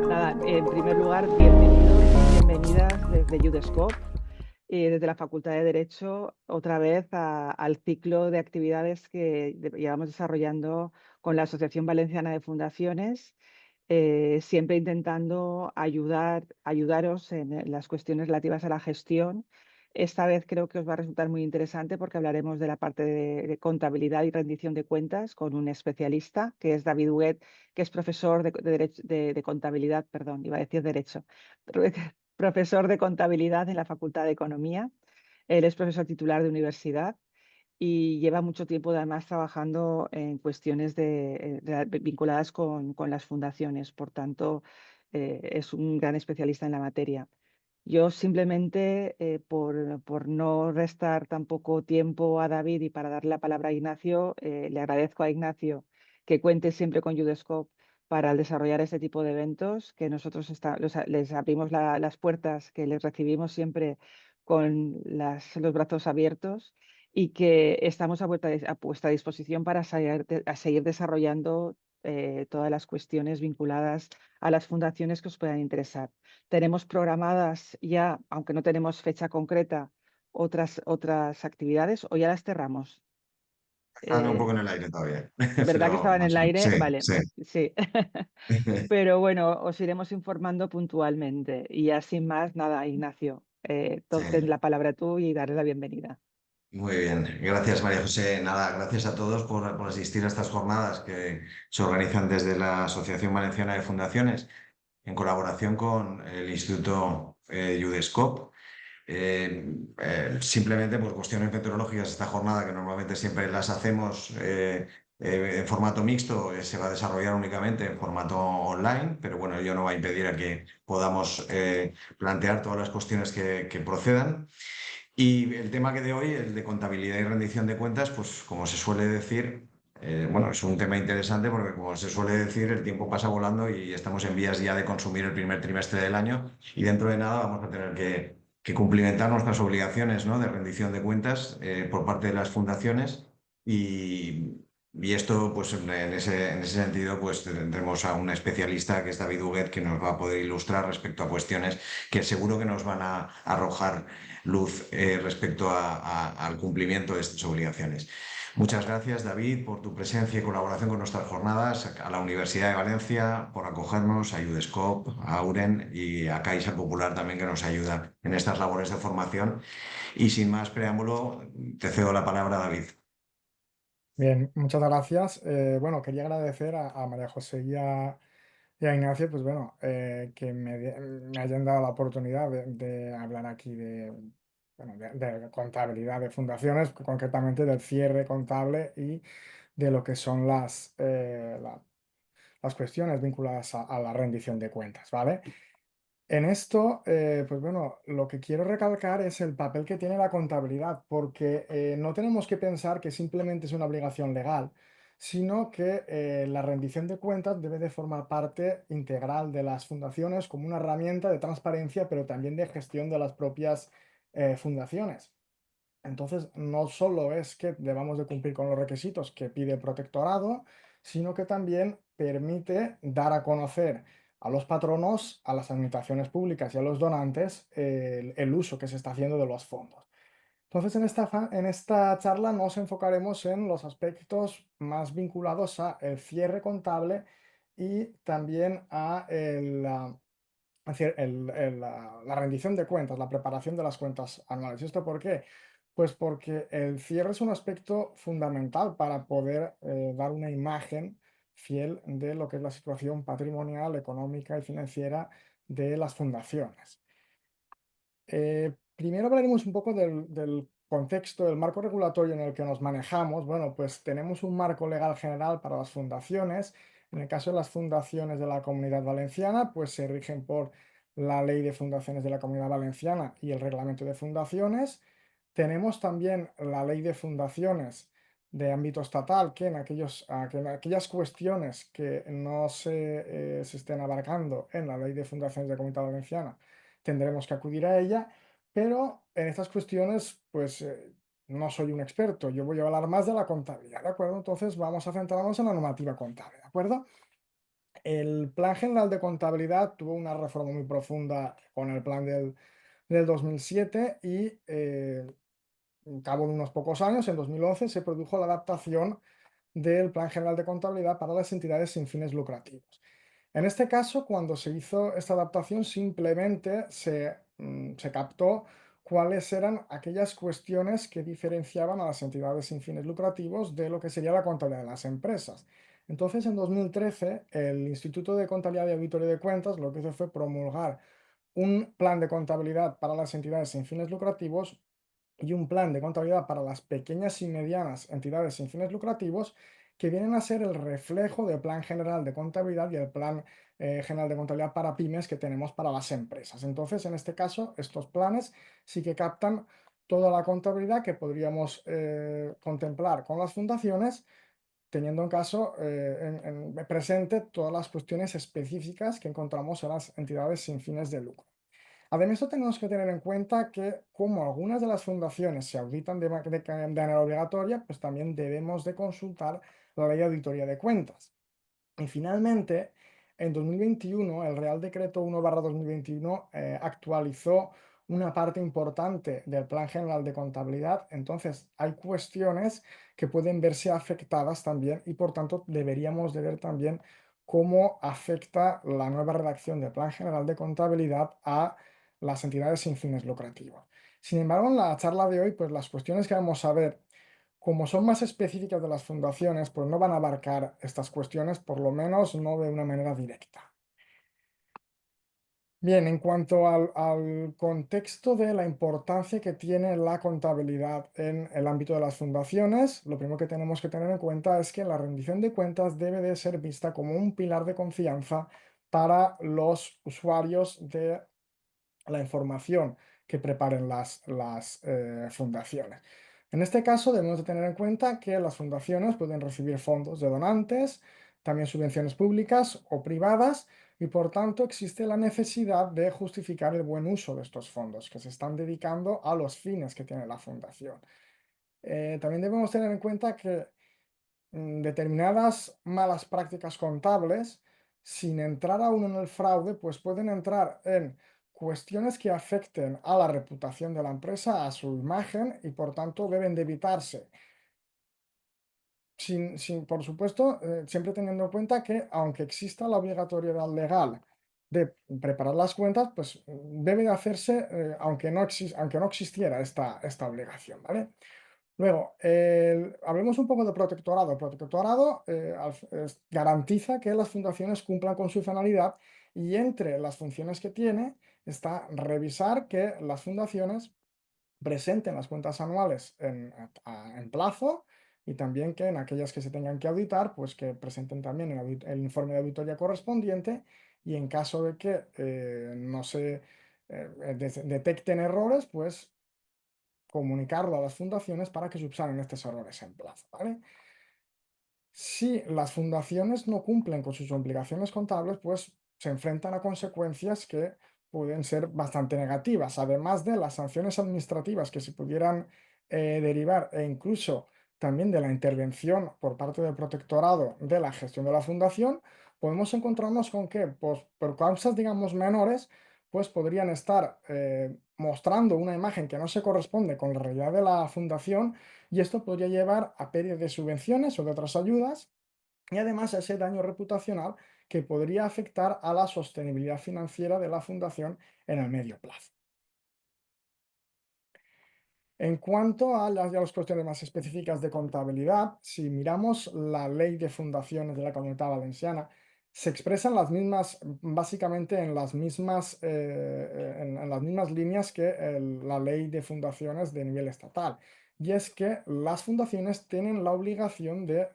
Nada, en primer lugar, bienvenidos y bienvenidas desde Udescope, desde la Facultad de Derecho, otra vez al ciclo de actividades que llevamos desarrollando con la Asociación Valenciana de Fundaciones, siempre intentando ayudaros en las cuestiones relativas a la gestión. Esta vez creo que os va a resultar muy interesante porque hablaremos de la parte de contabilidad y rendición de cuentas con un especialista, que es David Huguet, que es profesor de contabilidad, perdón, iba a decir derecho, profesor de contabilidad en la Facultad de Economía. Él es profesor titular de universidad y lleva mucho tiempo además trabajando en cuestiones vinculadas con las fundaciones. Por tanto, es un gran especialista en la materia. Yo simplemente, por no restar tampoco tiempo a David y para darle la palabra a Ignacio, le agradezco a Ignacio que cuente siempre con Udescope para desarrollar este tipo de eventos, que nosotros les abrimos las puertas, que les recibimos siempre con los brazos abiertos y que estamos a vuestra disposición para a seguir desarrollando todas las cuestiones vinculadas a las fundaciones que os puedan interesar. Tenemos programadas ya, aunque no tenemos fecha concreta, otras actividades o ya las cerramos. Anda un Eh, poco en el aire todavía, ¿Verdad que pero estaba en más el o menos. Sí, aire? Vale, sí. sí. Pero bueno, os iremos informando puntualmente. Y ya sin más, nada, Ignacio, Sí. ten la palabra tú y darle la bienvenida. Muy bien, gracias María José. Nada, gracias a todos por asistir a estas jornadas que se organizan desde la Asociación Valenciana de Fundaciones en colaboración con el Instituto Udescope. Simplemente por cuestiones meteorológicas, esta jornada que normalmente siempre las hacemos en formato mixto, se va a desarrollar únicamente en formato online, pero bueno, ello no va a impedir a que podamos plantear todas las cuestiones que procedan. Y el tema que de hoy, el de contabilidad y rendición de cuentas, pues como se suele decir, bueno, es un tema interesante porque como se suele decir, el tiempo pasa volando y estamos en vías ya de consumir el primer trimestre del año y dentro de nada vamos a tener que cumplimentar nuestras obligaciones, ¿no?, de rendición de cuentas por parte de las fundaciones y esto, pues en ese sentido, pues tendremos a un especialista que es David Huguet, que nos va a poder ilustrar respecto a cuestiones que seguro que nos van a arrojar luz respecto al cumplimiento de estas obligaciones. Muchas gracias, David, por tu presencia y colaboración con nuestras jornadas, a la Universidad de Valencia por acogernos, a Udescope, a Auren y a Caixa Popular también, que nos ayuda en estas labores de formación. Y sin más preámbulo, te cedo la palabra, David. Bien, muchas gracias. Bueno, quería agradecer a María José y a Ignacio, pues bueno, que me hayan dado la oportunidad de hablar aquí bueno, de contabilidad de fundaciones, concretamente del cierre contable y de lo que son las cuestiones vinculadas a la rendición de cuentas, ¿vale? En esto, pues bueno, lo que quiero recalcar es el papel que tiene la contabilidad, porque no tenemos que pensar que simplemente es una obligación legal, sino que la rendición de cuentas debe de formar parte integral de las fundaciones como una herramienta de transparencia, pero también de gestión de las propias fundaciones. Entonces, no solo es que debamos de cumplir con los requisitos que pide el protectorado, sino que también permite dar a conocer a los patronos, a las administraciones públicas y a los donantes el uso que se está haciendo de los fondos. Entonces, en esta charla nos enfocaremos en los aspectos más vinculados a el cierre contable y también a es decir, la rendición de cuentas, la preparación de las cuentas anuales. ¿Y esto por qué? Pues porque el cierre es un aspecto fundamental para poder dar una imagen fiel de lo que es la situación patrimonial, económica y financiera de las fundaciones. Primero hablaremos un poco del contexto, del marco regulatorio en el que nos manejamos. Bueno, pues tenemos un marco legal general para las fundaciones. En el caso de las fundaciones de la Comunidad Valenciana, pues se rigen por la Ley de Fundaciones de la Comunidad Valenciana y el Reglamento de Fundaciones. Tenemos también la Ley de Fundaciones de ámbito estatal, que en aquellas cuestiones que no se estén abarcando en la Ley de Fundaciones de la Comunidad Valenciana, tendremos que acudir a ella, pero en estas cuestiones, pues no soy un experto, yo voy a hablar más de la contabilidad, ¿de acuerdo? Entonces vamos a centrarnos en la normativa contable, ¿de acuerdo? El Plan General de Contabilidad tuvo una reforma muy profunda con el plan del 2007 y al cabo de unos pocos años, en 2011, se produjo la adaptación del Plan General de Contabilidad para las entidades sin fines lucrativos. En este caso, cuando se hizo esta adaptación, simplemente se captó cuáles eran aquellas cuestiones que diferenciaban a las entidades sin fines lucrativos de lo que sería la contabilidad de las empresas. Entonces, en 2013, el Instituto de Contabilidad y Auditoría de Cuentas lo que hizo fue promulgar un plan de contabilidad para las entidades sin fines lucrativos y un plan de contabilidad para las pequeñas y medianas entidades sin fines lucrativos, que vienen a ser el reflejo del Plan General de Contabilidad y el Plan General de Contabilidad para pymes que tenemos para las empresas. Entonces, en este caso, estos planes sí que captan toda la contabilidad que podríamos contemplar con las fundaciones, teniendo en caso en presente todas las cuestiones específicas que encontramos en las entidades sin fines de lucro. Además, de esto tenemos que tener en cuenta que como algunas de las fundaciones se auditan de manera obligatoria, pues también debemos de consultar la ley de auditoría de cuentas. Y finalmente, en 2021, el Real Decreto 1/2021 actualizó una parte importante del Plan General de Contabilidad. Entonces, hay cuestiones que pueden verse afectadas también y, por tanto, deberíamos de ver también cómo afecta la nueva redacción del Plan General de Contabilidad a las entidades sin fines lucrativos. Sin embargo, en la charla de hoy, pues las cuestiones que vamos a ver, como son más específicas de las fundaciones, pues no van a abarcar estas cuestiones, por lo menos no de una manera directa. Bien, en cuanto al contexto de la importancia que tiene la contabilidad en el ámbito de las fundaciones, lo primero que tenemos que tener en cuenta es que la rendición de cuentas debe de ser vista como un pilar de confianza para los usuarios de la información que preparen las fundaciones. En este caso, debemos de tener en cuenta que las fundaciones pueden recibir fondos de donantes, también subvenciones públicas o privadas, y por tanto existe la necesidad de justificar el buen uso de estos fondos que se están dedicando a los fines que tiene la fundación. También debemos tener en cuenta que determinadas malas prácticas contables, sin entrar aún en el fraude, pues pueden entrar en cuestiones que afecten a la reputación de la empresa, a su imagen, y por tanto deben de evitarse. Por supuesto, siempre teniendo en cuenta que aunque exista la obligatoriedad legal de preparar las cuentas, pues debe de hacerse aunque no existiera esta obligación, ¿vale? Luego, hablemos un poco de protectorado. El protectorado garantiza que las fundaciones cumplan con su finalidad, y entre las funciones que tiene está revisar que las fundaciones presenten las cuentas anuales en plazo, y también que en aquellas que se tengan que auditar, pues que presenten también el informe de auditoría correspondiente, y en caso de que no se detecten errores, pues comunicarlo a las fundaciones para que subsanen estos errores en plazo, ¿vale? Si las fundaciones no cumplen con sus obligaciones contables, pues se enfrentan a consecuencias que pueden ser bastante negativas, además de las sanciones administrativas que se pudieran derivar, e incluso también de la intervención por parte del protectorado de la gestión de la fundación. Podemos encontrarnos con que, pues, por causas, digamos, menores, pues podrían estar mostrando una imagen que no se corresponde con la realidad de la fundación, y esto podría llevar a pérdida de subvenciones o de otras ayudas, y además a ese daño reputacional que podría afectar a la sostenibilidad financiera de la fundación en el medio plazo. En cuanto a las cuestiones más específicas de contabilidad, si miramos la ley de fundaciones de la Comunidad Valenciana, se expresan las mismas, básicamente en las mismas líneas que la ley de fundaciones de nivel estatal. Y es que las fundaciones tienen la obligación de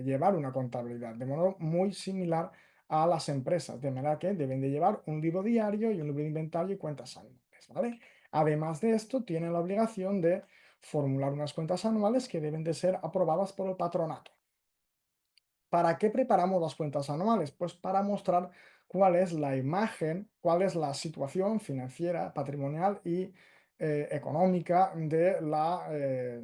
llevar una contabilidad de modo muy similar a las empresas, de manera que deben de llevar un libro diario y un libro de inventario y cuentas anuales, ¿vale? Además de esto, tienen la obligación de formular unas cuentas anuales que deben de ser aprobadas por el patronato. ¿Para qué preparamos las cuentas anuales? Pues para mostrar cuál es la imagen, cuál es la situación financiera, patrimonial y económica de la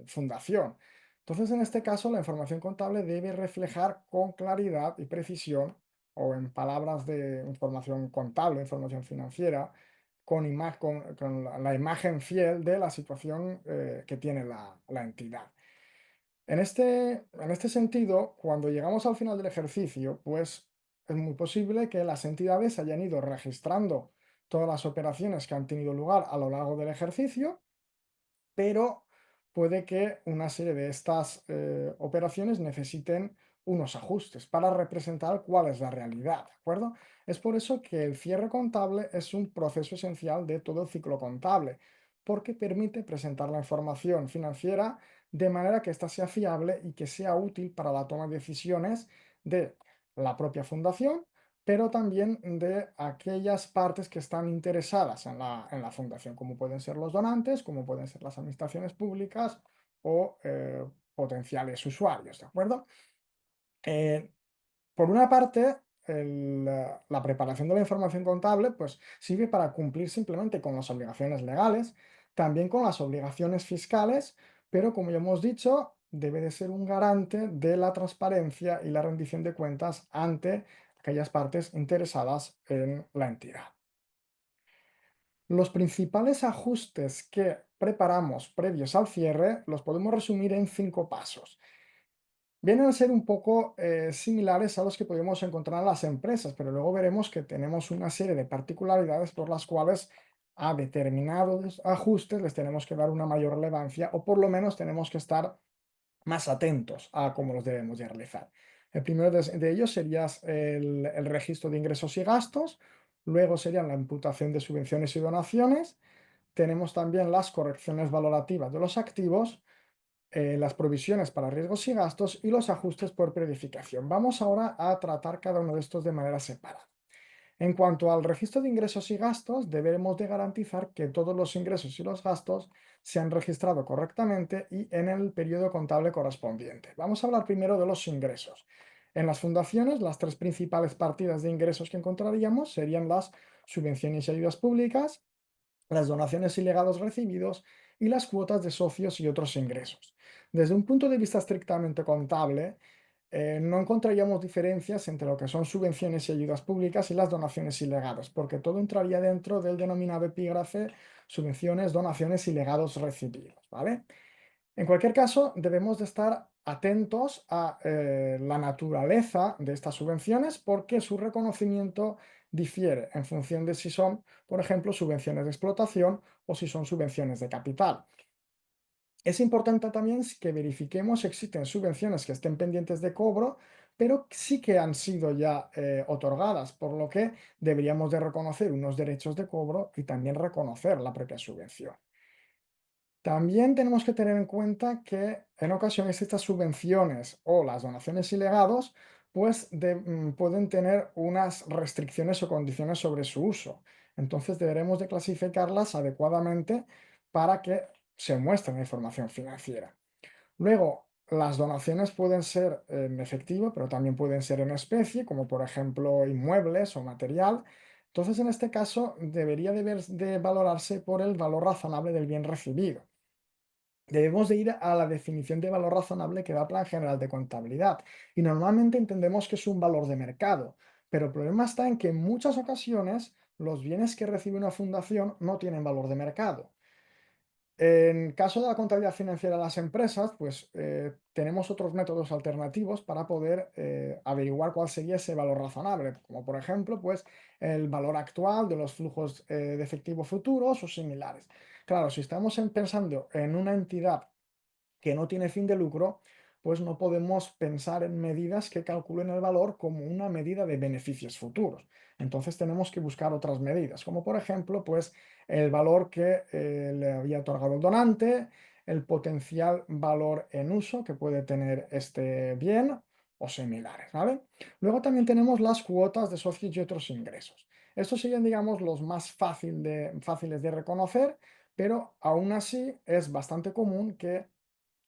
fundación. Entonces, en este caso, la información contable debe reflejar con claridad y precisión, o en palabras de información contable, información financiera, con la imagen fiel de la situación que tiene la entidad. En este sentido, cuando llegamos al final del ejercicio, pues es muy posible que las entidades hayan ido registrando todas las operaciones que han tenido lugar a lo largo del ejercicio, pero puede que una serie de estas operaciones necesiten unos ajustes para representar cuál es la realidad, ¿de acuerdo? Es por eso que el cierre contable es un proceso esencial de todo el ciclo contable, porque permite presentar la información financiera de manera que ésta sea fiable y que sea útil para la toma de decisiones de la propia fundación, pero también de aquellas partes que están interesadas en la fundación, como pueden ser los donantes, como pueden ser las administraciones públicas o potenciales usuarios, ¿de acuerdo? Eh, por una parte, la preparación de la información contable pues, sirve para cumplir simplemente con las obligaciones legales, también con las obligaciones fiscales, pero como ya hemos dicho, debe de ser un garante de la transparencia y la rendición de cuentas ante aquellas partes interesadas en la entidad. Los principales ajustes que preparamos previos al cierre los podemos resumir en 5 pasos. Vienen a ser un poco similares a los que podemos encontrar en las empresas, pero luego veremos que tenemos una serie de particularidades por las cuales a determinados ajustes les tenemos que dar una mayor relevancia o por lo menos tenemos que estar más atentos a cómo los debemos de realizar. El primero de ellos sería el registro de ingresos y gastos, luego serían la imputación de subvenciones y donaciones, tenemos también las correcciones valorativas de los activos, las provisiones para riesgos y gastos y los ajustes por periodificación. Vamos ahora a tratar cada uno de estos de manera separada. En cuanto al registro de ingresos y gastos, debemos de garantizar que todos los ingresos y los gastos se han registrado correctamente y en el periodo contable correspondiente. Vamos a hablar primero de los ingresos. En las fundaciones, las 3 principales partidas de ingresos que encontraríamos serían las subvenciones y ayudas públicas, las donaciones y legados recibidos y las cuotas de socios y otros ingresos. Desde un punto de vista estrictamente contable, no encontraríamos diferencias entre lo que son subvenciones y ayudas públicas y las donaciones y legados, porque todo entraría dentro del denominado epígrafe subvenciones, donaciones y legados recibidos, ¿vale? En cualquier caso, debemos de estar atentos a la naturaleza de estas subvenciones porque su reconocimiento difiere en función de si son, por ejemplo, subvenciones de explotación o si son subvenciones de capital. Es importante también que verifiquemos si existen subvenciones que estén pendientes de cobro, pero sí que han sido ya otorgadas, por lo que deberíamos de reconocer unos derechos de cobro y también reconocer la propia subvención. También tenemos que tener en cuenta que en ocasiones estas subvenciones o las donaciones y legados pues pueden tener unas restricciones o condiciones sobre su uso. Entonces deberemos de clasificarlas adecuadamente para que se muestre la información financiera. Luego, las donaciones pueden ser en efectivo, pero también pueden ser en especie, como por ejemplo inmuebles o material. Entonces, en este caso, debería de valorarse por el valor razonable del bien recibido. Debemos de ir a la definición de valor razonable que da Plan General de Contabilidad y normalmente entendemos que es un valor de mercado, pero el problema está en que en muchas ocasiones los bienes que recibe una fundación no tienen valor de mercado. En caso de la contabilidad financiera de las empresas, pues tenemos otros métodos alternativos para poder averiguar cuál sería ese valor razonable, como por ejemplo, pues el valor actual de los flujos de efectivo futuros o similares. Claro, si estamos pensando en una entidad que no tiene fin de lucro, pues no podemos pensar en medidas que calculen el valor como una medida de beneficios futuros. Entonces tenemos que buscar otras medidas, como por ejemplo, pues el valor que le había otorgado el donante, el potencial valor en uso que puede tener este bien o similares, ¿vale? Luego también tenemos las cuotas de socios y otros ingresos. Estos serían, digamos, los más fáciles de reconocer, pero aún así es bastante común que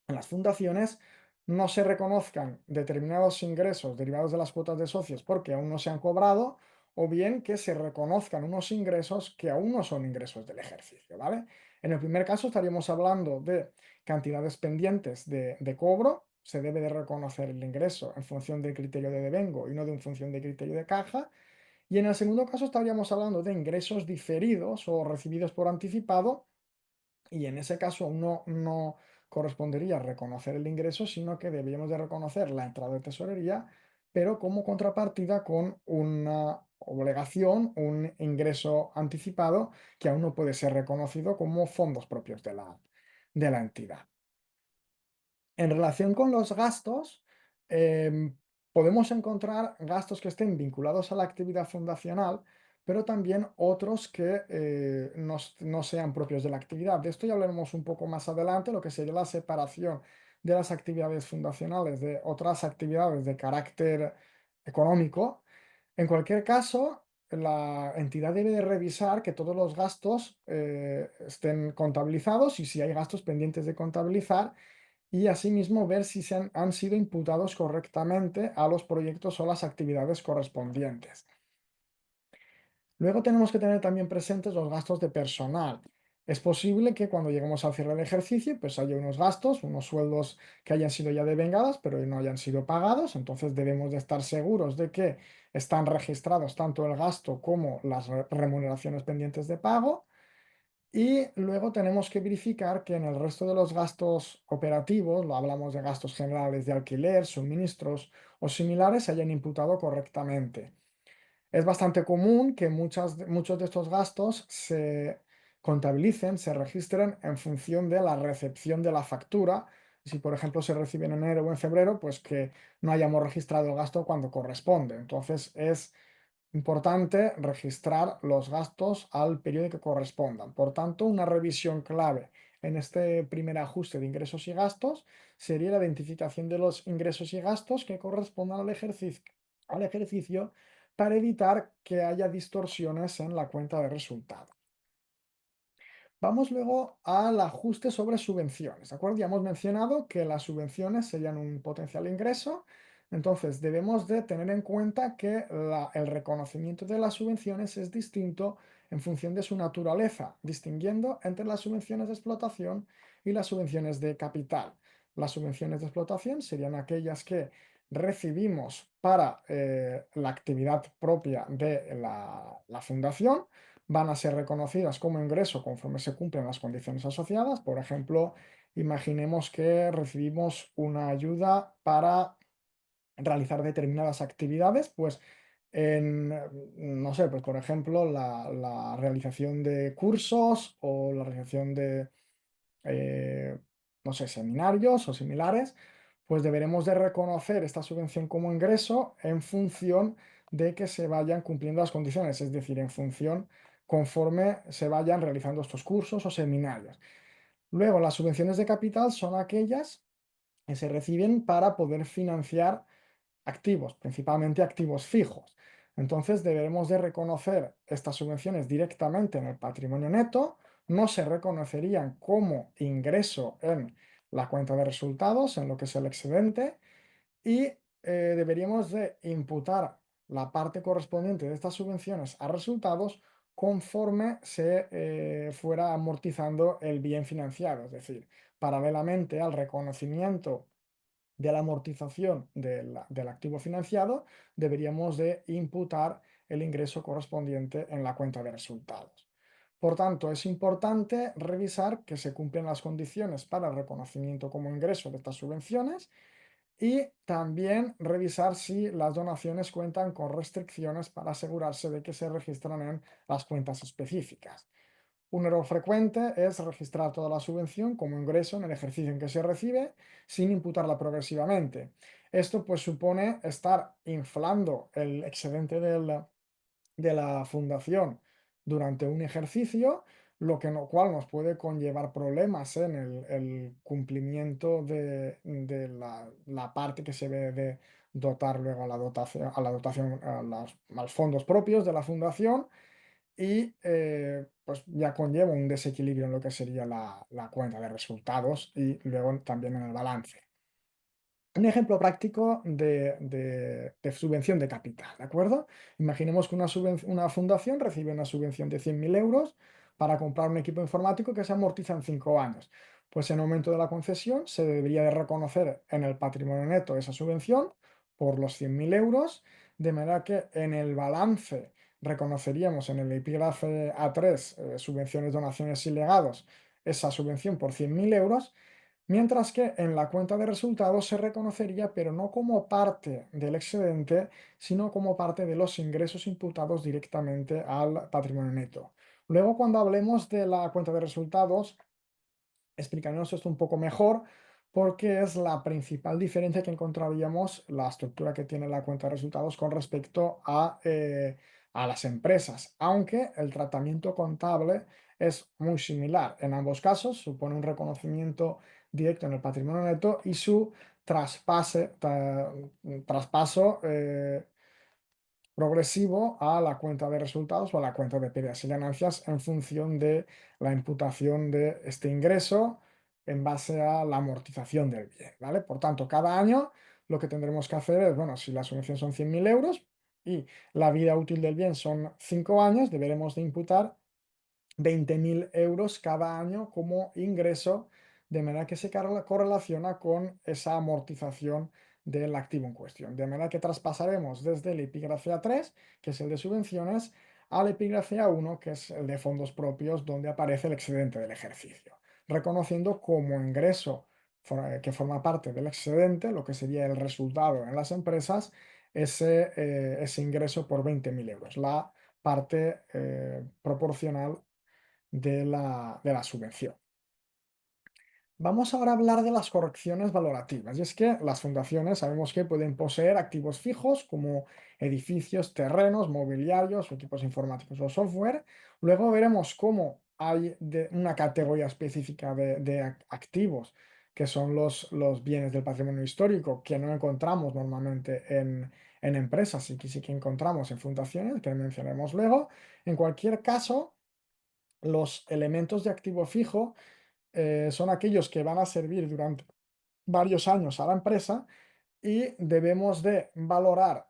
en las fundaciones no se reconozcan determinados ingresos derivados de las cuotas de socios porque aún no se han cobrado o bien que se reconozcan unos ingresos que aún no son ingresos del ejercicio, ¿vale? En el primer caso estaríamos hablando de cantidades pendientes de cobro, se debe de reconocer el ingreso en función del criterio de devengo y no en función del criterio de caja. Y en el segundo caso estaríamos hablando de ingresos diferidos o recibidos por anticipado, y en ese caso no correspondería reconocer el ingreso, sino que deberíamos de reconocer la entrada de tesorería, pero como contrapartida con una obligación, un ingreso anticipado que aún no puede ser reconocido como fondos propios de la entidad. En relación con los gastos, podemos encontrar gastos que estén vinculados a la actividad fundacional, pero también otros que no sean propios de la actividad. De esto ya hablaremos un poco más adelante, lo que sería la separación de las actividades fundacionales de otras actividades de carácter económico. En cualquier caso, la entidad debe de revisar que todos los gastos estén contabilizados, y si hay gastos pendientes de contabilizar, y asimismo ver si han sido imputados correctamente a los proyectos o las actividades correspondientes. Luego tenemos que tener también presentes los gastos de personal. Es posible que cuando lleguemos al cierre del ejercicio, pues haya unos gastos, unos sueldos que hayan sido ya devengados, pero no hayan sido pagados. Entonces debemos de estar seguros de que están registrados tanto el gasto como las remuneraciones pendientes de pago. Y luego tenemos que verificar que en el resto de los gastos operativos, lo hablamos de gastos generales de alquiler, suministros o similares, se hayan imputado correctamente. Es bastante común que muchos de estos gastos se contabilicen, se registren en función de la recepción de la factura. Si, por ejemplo, se recibe en enero o en febrero, pues que no hayamos registrado el gasto cuando corresponde. Entonces es importante registrar los gastos al periodo que correspondan. Por tanto, una revisión clave en este primer ajuste de ingresos y gastos sería la identificación de los ingresos y gastos que correspondan al ejercicio, para evitar que haya distorsiones en la cuenta de resultados. Vamos luego al ajuste sobre subvenciones, ¿de acuerdo? Ya hemos mencionado que las subvenciones serían un potencial ingreso, entonces debemos de tener en cuenta que el reconocimiento de las subvenciones es distinto en función de su naturaleza, distinguiendo entre las subvenciones de explotación y las subvenciones de capital. Las subvenciones de explotación serían aquellas que recibimos para la actividad propia de la fundación, van a ser reconocidas como ingreso conforme se cumplen las condiciones asociadas. Por ejemplo, imaginemos que recibimos una ayuda para realizar determinadas actividades, pues no sé, pues por ejemplo, la realización de cursos o la realización de eh, no sé, seminarios o similares, pues deberemos de reconocer esta subvención como ingreso en función de que se vayan cumpliendo las condiciones, es decir, en función conforme se vayan realizando estos cursos o seminarios. Luego, las subvenciones de capital son aquellas que se reciben para poder financiar activos, principalmente activos fijos. Entonces deberemos de reconocer estas subvenciones directamente en el patrimonio neto, no se reconocerían como ingreso en la cuenta de resultados, en lo que es el excedente, y deberíamos de imputar la parte correspondiente de estas subvenciones a resultados conforme se fuera amortizando el bien financiado, es decir, paralelamente al reconocimiento de la amortización del activo financiado, deberíamos de imputar el ingreso correspondiente en la cuenta de resultados. Por tanto, es importante revisar que se cumplen las condiciones para el reconocimiento como ingreso de estas subvenciones, y también revisar si las donaciones cuentan con restricciones para asegurarse de que se registran en las cuentas específicas. Un error frecuente es registrar toda la subvención como ingreso en el ejercicio en que se recibe, sin imputarla progresivamente. Esto pues supone estar inflando el excedente de la fundación durante un ejercicio, cual nos puede conllevar problemas en el cumplimiento de la parte que se debe de dotar luego a los fondos propios de la fundación, y pues ya conlleva un desequilibrio en lo que sería la cuenta de resultados y luego también en el balance. Un ejemplo práctico de subvención de capital, ¿de acuerdo? Imaginemos que una fundación recibe una subvención de 100.000 euros para comprar un equipo informático que se amortiza en 5 años. Pues en el momento de la concesión se debería de reconocer en el patrimonio neto esa subvención por los 100.000 euros, de manera que en el balance reconoceríamos en el epígrafe A3, subvenciones, donaciones y legados, esa subvención por 100.000 euros. Mientras que en la cuenta de resultados se reconocería, pero no como parte del excedente, sino como parte de los ingresos imputados directamente al patrimonio neto. Luego, cuando hablemos de la cuenta de resultados, explicaremos esto un poco mejor porque es la principal diferencia que encontraríamos la estructura que tiene la cuenta de resultados con respecto a las empresas, aunque el tratamiento contable es muy similar. En ambos casos supone un reconocimiento directo en el patrimonio neto y su traspaso progresivo a la cuenta de resultados o a la cuenta de pérdidas y ganancias en función de la imputación de este ingreso en base a la amortización del bien, ¿vale? Por tanto, cada año lo que tendremos que hacer es, bueno, si la subvención son 100.000 euros y la vida útil del bien son 5 años, deberemos de imputar 20.000 euros cada año como ingreso, de manera que se correlaciona con esa amortización del activo en cuestión. De manera que traspasaremos desde el epígrafe A3, que es el de subvenciones, al epígrafe A1, que es el de fondos propios, donde aparece el excedente del ejercicio, reconociendo como ingreso que forma parte del excedente, lo que sería el resultado en las empresas, ese ingreso por 20.000 euros, la parte proporcional de la subvención. Vamos ahora a hablar de las correcciones valorativas. Y es que las fundaciones sabemos que pueden poseer activos fijos como edificios, terrenos, mobiliarios, equipos informáticos o software. Luego veremos cómo hay una categoría específica de activos, que son los bienes del patrimonio histórico, que no encontramos normalmente en empresas y que sí que encontramos en fundaciones, que mencionaremos luego. En cualquier caso, los elementos de activo fijo son aquellos que van a servir durante varios años a la empresa y debemos de valorar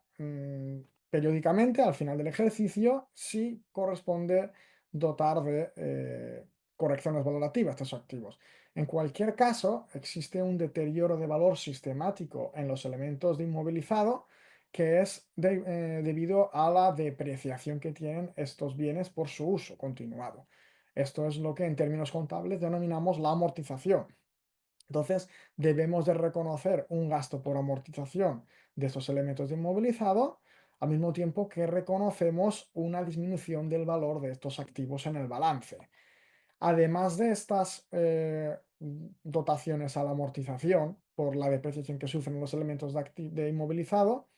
periódicamente al final del ejercicio si corresponde dotar de correcciones valorativas a estos activos. En cualquier caso, existe un deterioro de valor sistemático en los elementos de inmovilizado que es debido a la depreciación que tienen estos bienes por su uso continuado. Esto es lo que en términos contables denominamos la amortización. Entonces, debemos de reconocer un gasto por amortización de estos elementos de inmovilizado, al mismo tiempo que reconocemos una disminución del valor de estos activos en el balance. Además de estas dotaciones a la amortización por la depreciación que sufren los elementos de inmovilizado,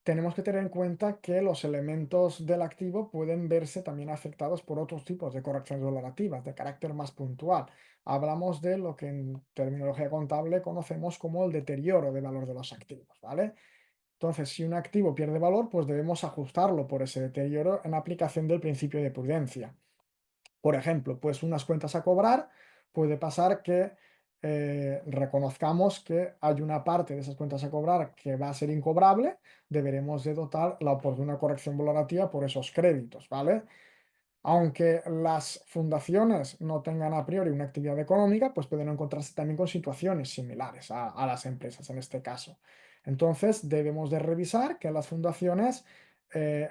tenemos que tener en cuenta que los elementos del activo pueden verse también afectados por otros tipos de correcciones valorativas de carácter más puntual. Hablamos de lo que en terminología contable conocemos como el deterioro de valor de los activos, ¿vale? Entonces, si un activo pierde valor, pues debemos ajustarlo por ese deterioro en aplicación del principio de prudencia. Por ejemplo, pues unas cuentas a cobrar, puede pasar que reconozcamos que hay una parte de esas cuentas a cobrar que va a ser incobrable, deberemos de dotar la oportuna corrección valorativa por esos créditos, ¿vale? Aunque las fundaciones no tengan a priori una actividad económica, pues pueden encontrarse también con situaciones similares a las empresas en este caso. Entonces, debemos de revisar que las fundaciones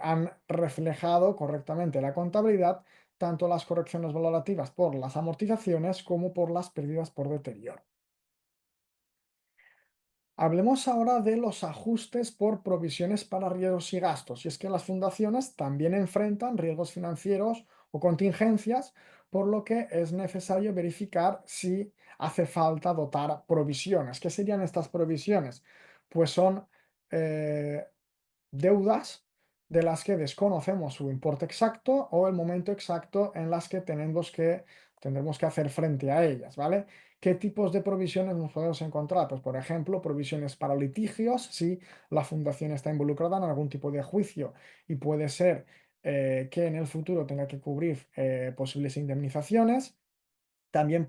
han reflejado correctamente la contabilidad, tanto las correcciones valorativas por las amortizaciones como por las pérdidas por deterioro. Hablemos ahora de los ajustes por provisiones para riesgos y gastos. Y es que las fundaciones también enfrentan riesgos financieros o contingencias, por lo que es necesario verificar si hace falta dotar provisiones. ¿Qué serían estas provisiones? Pues son eh, deudas de las que desconocemos su importe exacto o el momento exacto en las que tendremos que hacer frente a ellas, ¿vale? ¿Qué tipos de provisiones nos podemos encontrar? Pues, por ejemplo, provisiones para litigios, si la fundación está involucrada en algún tipo de juicio y puede ser que en el futuro tenga que cubrir posibles indemnizaciones. También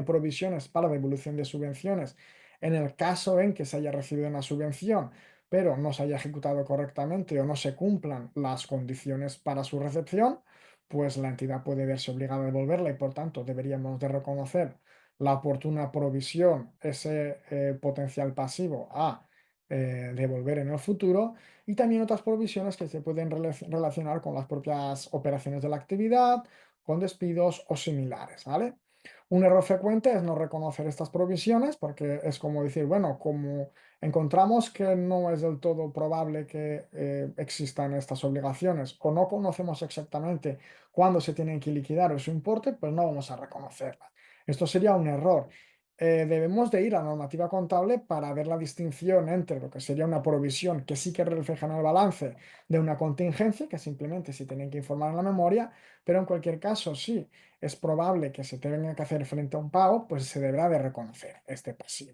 provisiones para devolución de subvenciones En el caso en que se haya recibido una subvención, pero no se haya ejecutado correctamente o no se cumplan las condiciones para su recepción, pues la entidad puede verse obligada a devolverla y por tanto deberíamos de reconocer la oportuna provisión, ese potencial pasivo a devolver en el futuro y también otras provisiones que se pueden relacionar con las propias operaciones de la actividad, con despidos o similares, ¿vale? Un error frecuente es no reconocer estas provisiones porque es como decir, bueno, como encontramos que no es del todo probable que existan estas obligaciones o no conocemos exactamente cuándo se tienen que liquidar o su importe, pues no vamos a reconocerlas. Esto sería un error. Debemos de ir a la normativa contable para ver la distinción entre lo que sería una provisión que sí que refleja en el balance de una contingencia, que simplemente se tienen que informar en la memoria, pero en cualquier caso, sí es probable que se tenga que hacer frente a un pago, pues se deberá de reconocer este pasivo.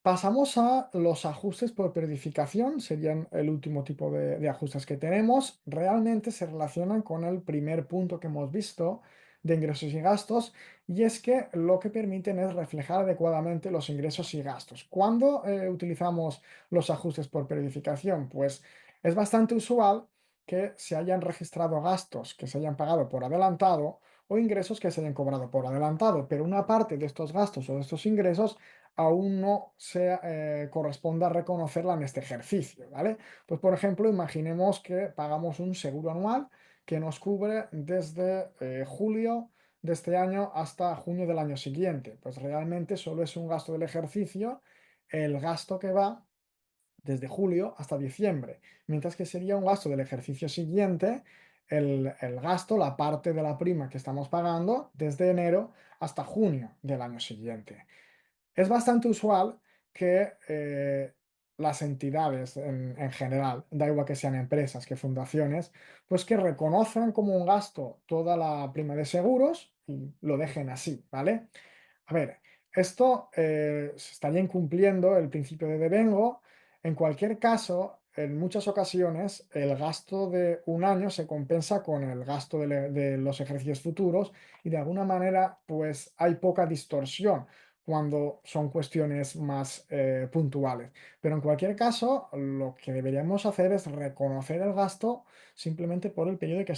Pasamos a los ajustes por periodificación, serían el último tipo de ajustes que tenemos. Realmente se relacionan con el primer punto que hemos visto de ingresos y gastos, y es que lo que permiten es reflejar adecuadamente los ingresos y gastos. ¿Cuándo utilizamos los ajustes por periodificación? Pues es bastante usual que se hayan registrado gastos que se hayan pagado por adelantado o ingresos que se hayan cobrado por adelantado, pero una parte de estos gastos o de estos ingresos aún no se corresponda reconocerla en este ejercicio, ¿vale? Pues por ejemplo, imaginemos que pagamos un seguro anual que nos cubre desde julio de este año hasta junio del año siguiente. Pues realmente solo es un gasto del ejercicio el gasto que va desde julio hasta diciembre, mientras que sería un gasto del ejercicio siguiente el gasto, la parte de la prima que estamos pagando desde enero hasta junio del año siguiente. Es bastante usual que las entidades en general, da igual que sean empresas que fundaciones, pues que reconozcan como un gasto toda la prima de seguros y lo dejen así, ¿vale? A ver, esto se estaría incumpliendo el principio de devengo. En cualquier caso, en muchas ocasiones, el gasto de un año se compensa con el gasto de los ejercicios futuros y de alguna manera, pues hay poca distorsión cuando son cuestiones más puntuales. Pero en cualquier caso, lo que deberíamos hacer es reconocer el gasto simplemente por el periodo que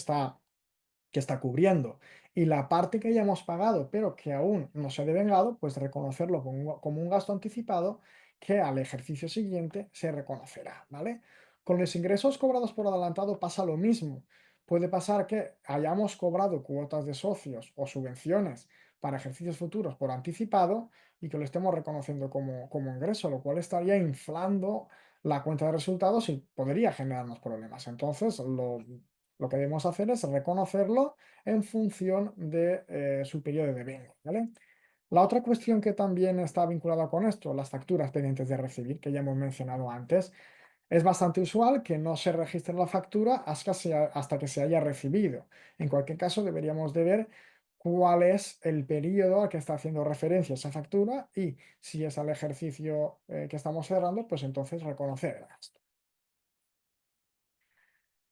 está cubriendo. Y la parte que hayamos pagado, pero que aún no se ha devengado, pues reconocerlo como un gasto anticipado que al ejercicio siguiente se reconocerá, ¿vale? Con los ingresos cobrados por adelantado pasa lo mismo. Puede pasar que hayamos cobrado cuotas de socios o subvenciones para ejercicios futuros por anticipado y que lo estemos reconociendo como ingreso, lo cual estaría inflando la cuenta de resultados y podría generarnos problemas. Entonces, lo que debemos hacer es reconocerlo en función de su periodo de devengo, ¿vale? La otra cuestión que también está vinculada con esto, las facturas pendientes de recibir, que ya hemos mencionado antes, es bastante usual que no se registre la factura hasta que se haya recibido. En cualquier caso, deberíamos de ver cuál es el periodo al que está haciendo referencia esa factura y si es al ejercicio que estamos cerrando, pues entonces reconocer el gasto.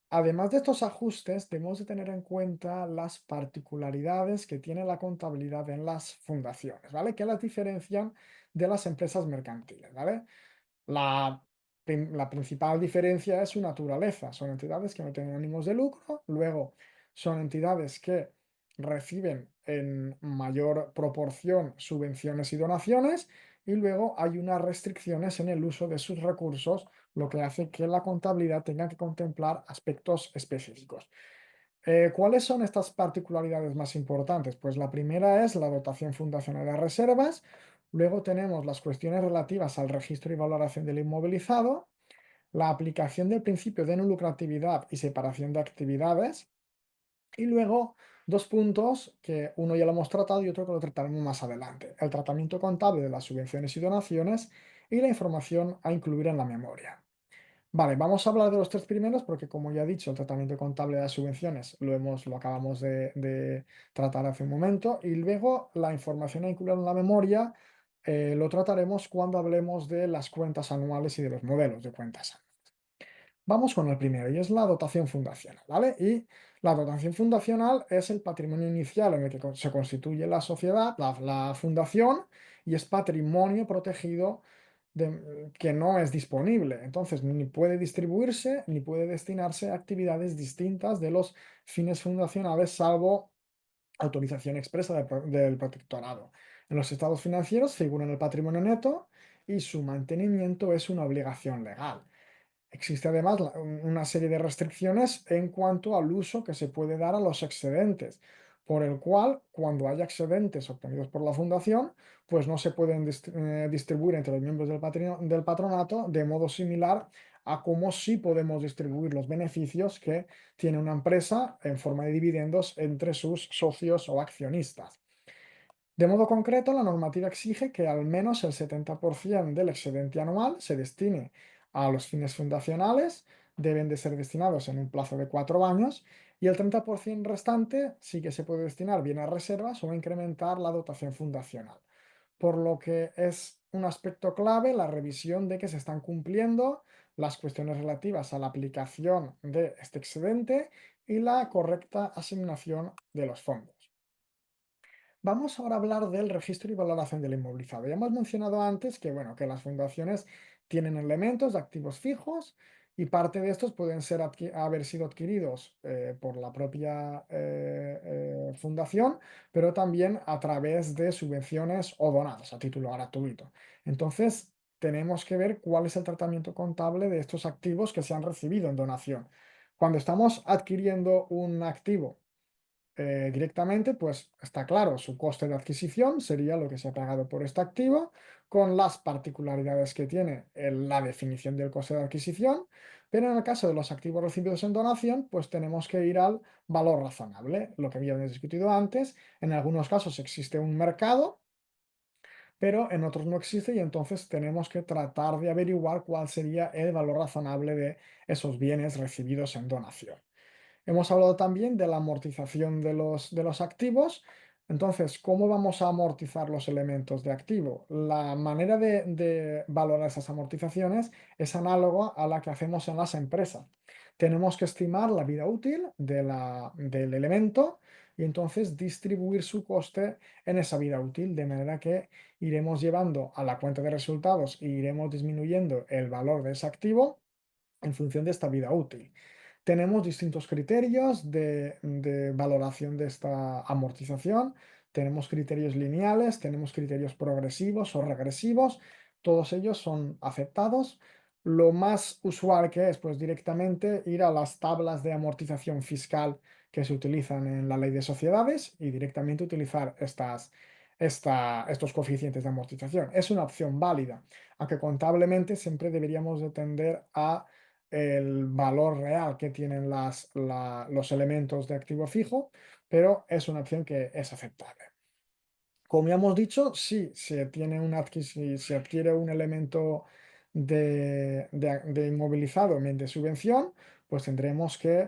Además de estos ajustes, debemos de tener en cuenta las particularidades que tiene la contabilidad en las fundaciones, ¿vale? Que las diferencian de las empresas mercantiles, ¿vale? La, la principal diferencia es su naturaleza. Son entidades que no tienen ánimos de lucro, luego son entidades que reciben en mayor proporción subvenciones y donaciones y luego hay unas restricciones en el uso de sus recursos, lo que hace que la contabilidad tenga que contemplar aspectos específicos. ¿Cuáles son estas particularidades más importantes? Pues la primera es la dotación fundacional de reservas, luego tenemos las cuestiones relativas al registro y valoración del inmovilizado, la aplicación del principio de no lucratividad y separación de actividades, y luego dos puntos que uno ya lo hemos tratado y otro que lo trataremos más adelante, el tratamiento contable de las subvenciones y donaciones y la información a incluir en la memoria. Vale, vamos a hablar de los tres primeros porque, como ya he dicho, el tratamiento contable de las subvenciones lo acabamos de tratar hace un momento y luego la información a incluir en la memoria lo trataremos cuando hablemos de las cuentas anuales y de los modelos de cuentas anuales. Vamos con el primero y es la dotación fundacional, ¿vale? Y La dotación fundacional es el patrimonio inicial en el que se constituye la sociedad, la fundación, y es patrimonio protegido que no es disponible. Entonces, ni puede distribuirse ni puede destinarse a actividades distintas de los fines fundacionales, salvo autorización expresa del protectorado. En los estados financieros figura en el patrimonio neto y su mantenimiento es una obligación legal. Existe además una serie de restricciones en cuanto al uso que se puede dar a los excedentes, por el cual, cuando haya excedentes obtenidos por la fundación, pues no se pueden distribuir entre los miembros del patronato de modo similar a cómo sí podemos distribuir los beneficios que tiene una empresa en forma de dividendos entre sus socios o accionistas. De modo concreto, la normativa exige que al menos el 70% del excedente anual se destine a los fines fundacionales, deben de ser destinados en un plazo de 4 años, y el 30% restante sí que se puede destinar bien a reservas o a incrementar la dotación fundacional. Por lo que es un aspecto clave la revisión de que se están cumpliendo las cuestiones relativas a la aplicación de este excedente y la correcta asignación de los fondos. Vamos ahora a hablar del registro y valoración del inmovilizado. Ya hemos mencionado antes que, bueno, que las fundaciones tienen elementos de activos fijos y parte de estos pueden haber sido adquiridos por la propia fundación, pero también a través de subvenciones o donados a título gratuito. Entonces, tenemos que ver cuál es el tratamiento contable de estos activos que se han recibido en donación. Cuando estamos adquiriendo un activo directamente, pues está claro, su coste de adquisición sería lo que se ha pagado por este activo, con las particularidades que tiene la definición del coste de adquisición, pero en el caso de los activos recibidos en donación, pues tenemos que ir al valor razonable, lo que habíamos discutido antes. En algunos casos existe un mercado, pero en otros no existe y entonces tenemos que tratar de averiguar cuál sería el valor razonable de esos bienes recibidos en donación. Hemos hablado también de la amortización de los activos. Entonces, ¿cómo vamos a amortizar los elementos de activo? La manera de valorar esas amortizaciones es análoga a la que hacemos en las empresas. Tenemos que estimar la vida útil del elemento y entonces distribuir su coste en esa vida útil, de manera que iremos llevando a la cuenta de resultados e iremos disminuyendo el valor de ese activo en función de esta vida útil. Tenemos distintos criterios de valoración de esta amortización. Tenemos criterios lineales, tenemos criterios progresivos o regresivos. Todos ellos son aceptados. Lo más usual que es, pues directamente ir a las tablas de amortización fiscal que se utilizan en la ley de sociedades y directamente utilizar estos coeficientes de amortización. Es una opción válida, aunque contablemente siempre deberíamos de tender a el valor real que tienen los elementos de activo fijo, pero es una opción que es aceptable. Como ya hemos dicho, si se adquiere un elemento de inmovilizado mediante subvención, pues tendremos que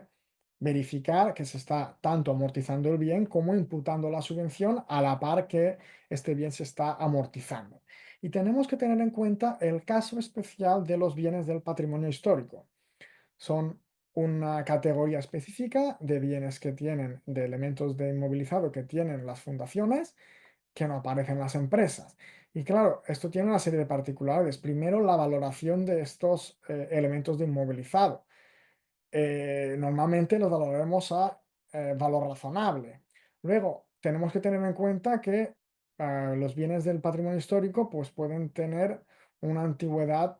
verificar que se está tanto amortizando el bien como imputando la subvención a la par que este bien se está amortizando. Y tenemos que tener en cuenta el caso especial de los bienes del patrimonio histórico. Son una categoría específica de bienes que tienen, de elementos de inmovilizado que tienen las fundaciones, que no aparecen en las empresas. Y claro, esto tiene una serie de particularidades. Primero, la valoración de estos elementos de inmovilizado. Normalmente los valoraremos a valor razonable. Luego, tenemos que tener en cuenta que los bienes del patrimonio histórico pues, pueden tener una antigüedad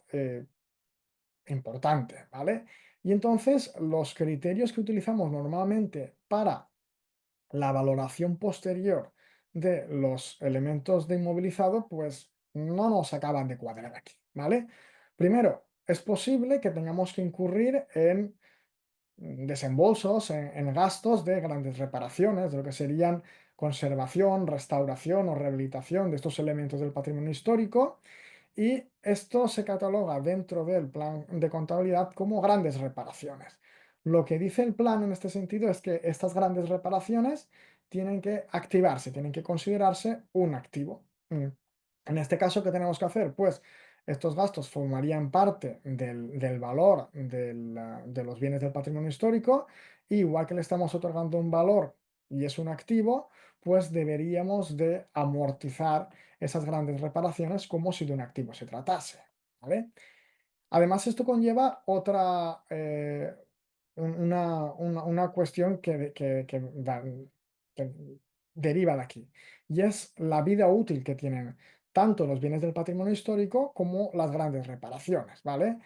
importante, ¿vale? Y entonces los criterios que utilizamos normalmente para la valoración posterior de los elementos de inmovilizado, pues no nos acaban de cuadrar aquí, ¿vale? Primero, es posible que tengamos que incurrir en desembolsos, en gastos de grandes reparaciones, de lo que serían conservación, restauración o rehabilitación de estos elementos del patrimonio histórico, y esto se cataloga dentro del plan de contabilidad como grandes reparaciones. Lo que dice el plan en este sentido es que estas grandes reparaciones tienen que activarse, tienen que considerarse un activo. En este caso, ¿qué tenemos que hacer? Pues estos gastos formarían parte del valor de los bienes del patrimonio histórico igual que le estamos otorgando un valor y es un activo, pues deberíamos de amortizar esas grandes reparaciones como si de un activo se tratase, ¿vale? Además, esto conlleva otra, una cuestión que deriva de aquí, y es la vida útil que tienen tanto los bienes del patrimonio histórico como las grandes reparaciones, ¿vale?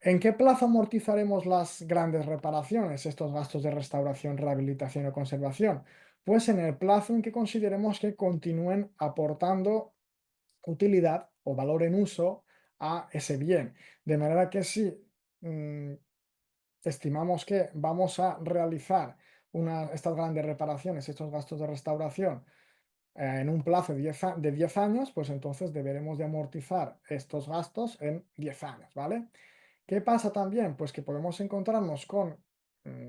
¿En qué plazo amortizaremos las grandes reparaciones, estos gastos de restauración, rehabilitación o conservación? Pues en el plazo en que consideremos que continúen aportando utilidad o valor en uso a ese bien. De manera que si mm, estimamos que vamos a realizar estas grandes reparaciones, estos gastos de restauración, en un plazo de 10 años, pues entonces deberemos de amortizar estos gastos en 10 años, ¿vale? ¿Qué pasa también? Pues que podemos encontrarnos con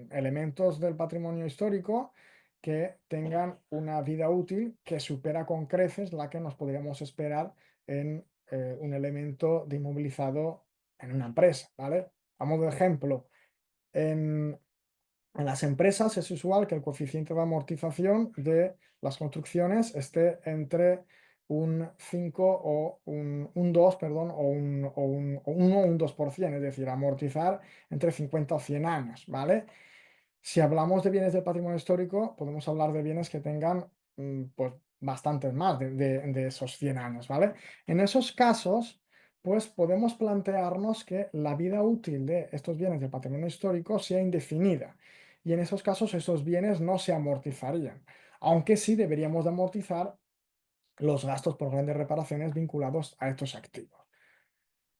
elementos del patrimonio histórico que tengan una vida útil que supera con creces la que nos podríamos esperar en un elemento de inmovilizado en una empresa, ¿vale? A modo de ejemplo, en, en las empresas es usual que el coeficiente de amortización de las construcciones esté entre un 5 o un 2, perdón, o 1 o un 2%, es decir, amortizar entre 50 o 100 años, ¿vale? Si hablamos de bienes del patrimonio histórico, podemos hablar de bienes que tengan pues bastantes más de esos 100 años, ¿vale? En esos casos, pues podemos plantearnos que la vida útil de estos bienes del patrimonio histórico sea indefinida y en esos casos esos bienes no se amortizarían, aunque sí deberíamos de amortizar los gastos por grandes reparaciones vinculados a estos activos.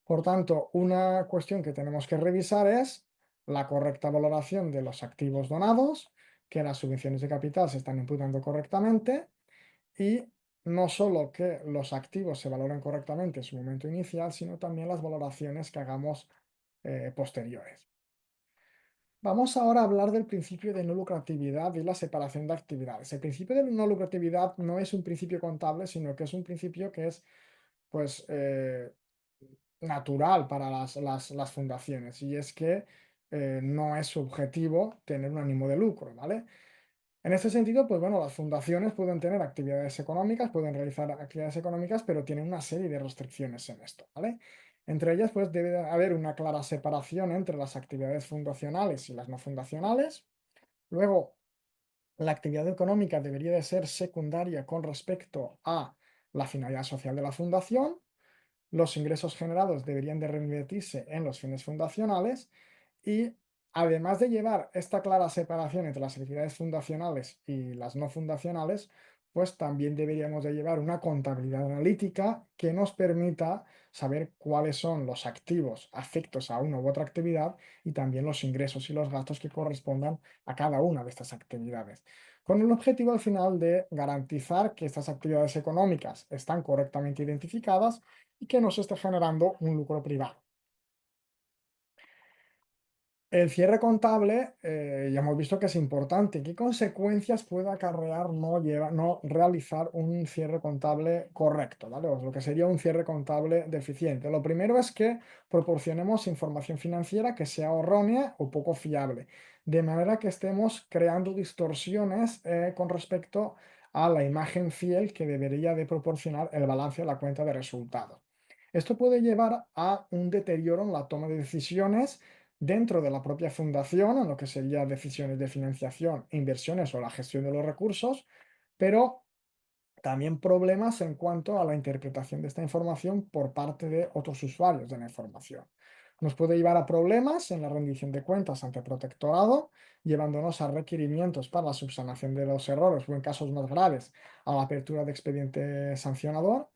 Por tanto, una cuestión que tenemos que revisar es la correcta valoración de los activos donados, que las subvenciones de capital se están imputando correctamente y no solo que los activos se valoren correctamente en su momento inicial, sino también las valoraciones que hagamos posteriores. Vamos ahora a hablar del principio de no lucratividad y la separación de actividades. El principio de no lucratividad no es un principio contable, sino que es un principio que es, pues, natural para las fundaciones, y es que no es su objetivo tener un ánimo de lucro, ¿vale? En este sentido, pues bueno, las fundaciones pueden tener actividades económicas, pueden realizar actividades económicas, pero tienen una serie de restricciones en esto, ¿vale? Entre ellas, pues debe de haber una clara separación entre las actividades fundacionales y las no fundacionales. Luego, la actividad económica debería de ser secundaria con respecto a la finalidad social de la fundación. Los ingresos generados deberían de reinvertirse en los fines fundacionales y además de llevar esta clara separación entre las actividades fundacionales y las no fundacionales, pues también deberíamos de llevar una contabilidad analítica que nos permita saber cuáles son los activos afectos a una u otra actividad y también los ingresos y los gastos que correspondan a cada una de estas actividades, con el objetivo al final de garantizar que estas actividades económicas están correctamente identificadas y que no se esté generando un lucro privado. El cierre contable, ya hemos visto que es importante. ¿Qué consecuencias puede acarrear no realizar un cierre contable correcto, ¿vale? O lo que sería un cierre contable deficiente. Lo primero es que proporcionemos información financiera que sea errónea o poco fiable, de manera que estemos creando distorsiones con respecto a la imagen fiel que debería de proporcionar el balance de la cuenta de resultados. Esto puede llevar a un deterioro en la toma de decisiones dentro de la propia fundación, en lo que serían decisiones de financiación, inversiones o la gestión de los recursos, pero también problemas en cuanto a la interpretación de esta información por parte de otros usuarios de la información. Nos puede llevar a problemas en la rendición de cuentas ante el protectorado, llevándonos a requerimientos para la subsanación de los errores o, en casos más graves, a la apertura de expediente sancionador,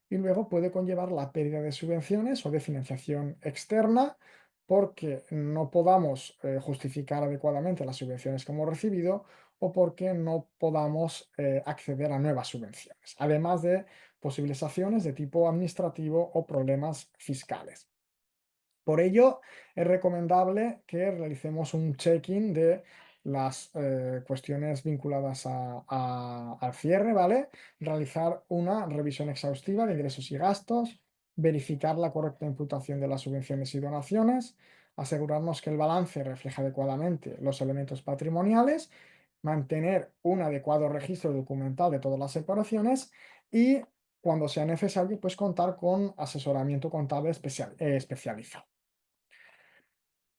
y luego puede conllevar la pérdida de subvenciones o de financiación externa porque no podamos justificar adecuadamente las subvenciones que hemos recibido o porque no podamos acceder a nuevas subvenciones, además de posibles acciones de tipo administrativo o problemas fiscales. Por ello, es recomendable que realicemos un check-in de las cuestiones vinculadas al cierre, ¿vale? Realizar una revisión exhaustiva de ingresos y gastos, verificar la correcta imputación de las subvenciones y donaciones, asegurarnos que el balance refleja adecuadamente los elementos patrimoniales, mantener un adecuado registro documental de todas las separaciones y, cuando sea necesario, pues contar con asesoramiento contable especializado.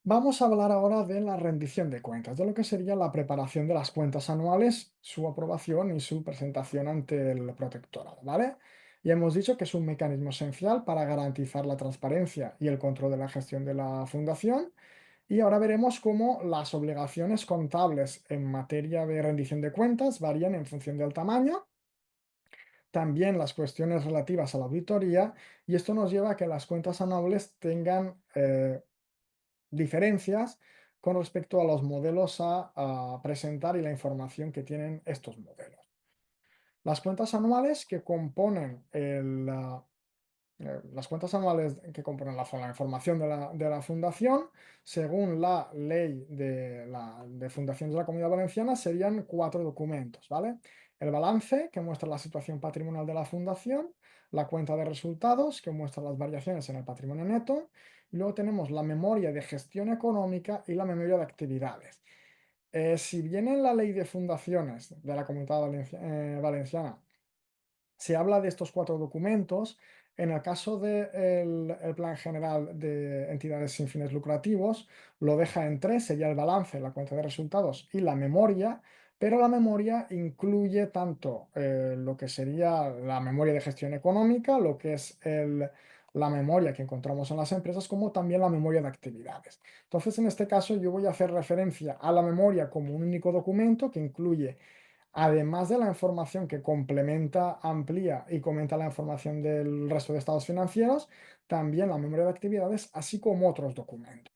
Vamos a hablar ahora de la rendición de cuentas, de lo que sería la preparación de las cuentas anuales, su aprobación y su presentación ante el protectorado, ¿vale? Ya hemos dicho que es un mecanismo esencial para garantizar la transparencia y el control de la gestión de la fundación. Y ahora veremos cómo las obligaciones contables en materia de rendición de cuentas varían en función del tamaño, también las cuestiones relativas a la auditoría, y esto nos lleva a que las cuentas anuales tengan diferencias con respecto a los modelos a presentar y la información que tienen estos modelos. Las cuentas anuales que componen las cuentas anuales que componen la información de la fundación, según la ley de fundaciones de la Comunidad Valenciana, serían 4 documentos, ¿vale? El balance, que muestra la situación patrimonial de la fundación, la cuenta de resultados, que muestra las variaciones en el patrimonio neto, y luego tenemos la memoria de gestión económica y la memoria de actividades. Si bien en la ley de fundaciones de la Comunidad Valenciana se habla de estos 4 documentos, en el caso del Plan General de Entidades sin fines lucrativos, lo deja en 3, sería el balance, la cuenta de resultados y la memoria, pero la memoria incluye tanto lo que sería la memoria de gestión económica, lo que es la memoria que encontramos en las empresas, como también la memoria de actividades. Entonces, en este caso, yo voy a hacer referencia a la memoria como un único documento que incluye, además de la información que complementa, amplía y comenta la información del resto de estados financieros, también la memoria de actividades, así como otros documentos.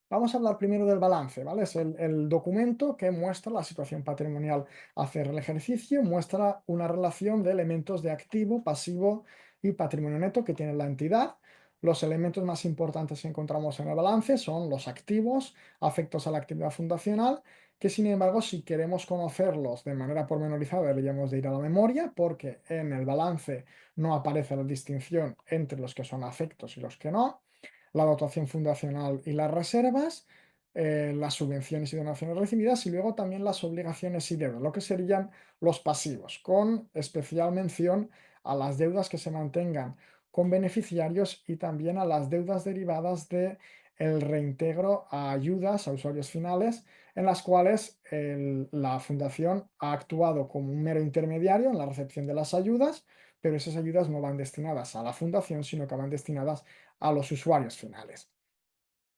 Vamos a hablar primero del balance, ¿vale? Es el documento que muestra la situación patrimonial a hacer el ejercicio, muestra una relación de elementos de activo, pasivo y patrimonio neto que tiene la entidad. Los elementos más importantes que encontramos en el balance son los activos afectos a la actividad fundacional, que sin embargo, si queremos conocerlos de manera pormenorizada, deberíamos de ir a la memoria, porque en el balance no aparece la distinción entre los que son afectos y los que no, la dotación fundacional y las reservas, las subvenciones y donaciones recibidas, y luego también las obligaciones y deudas, lo que serían los pasivos, con especial mención a las deudas que se mantengan con beneficiarios y también a las deudas derivadas de el reintegro a ayudas a usuarios finales, en las cuales la fundación ha actuado como un mero intermediario en la recepción de las ayudas, pero esas ayudas no van destinadas a la fundación, sino que van destinadas a los usuarios finales.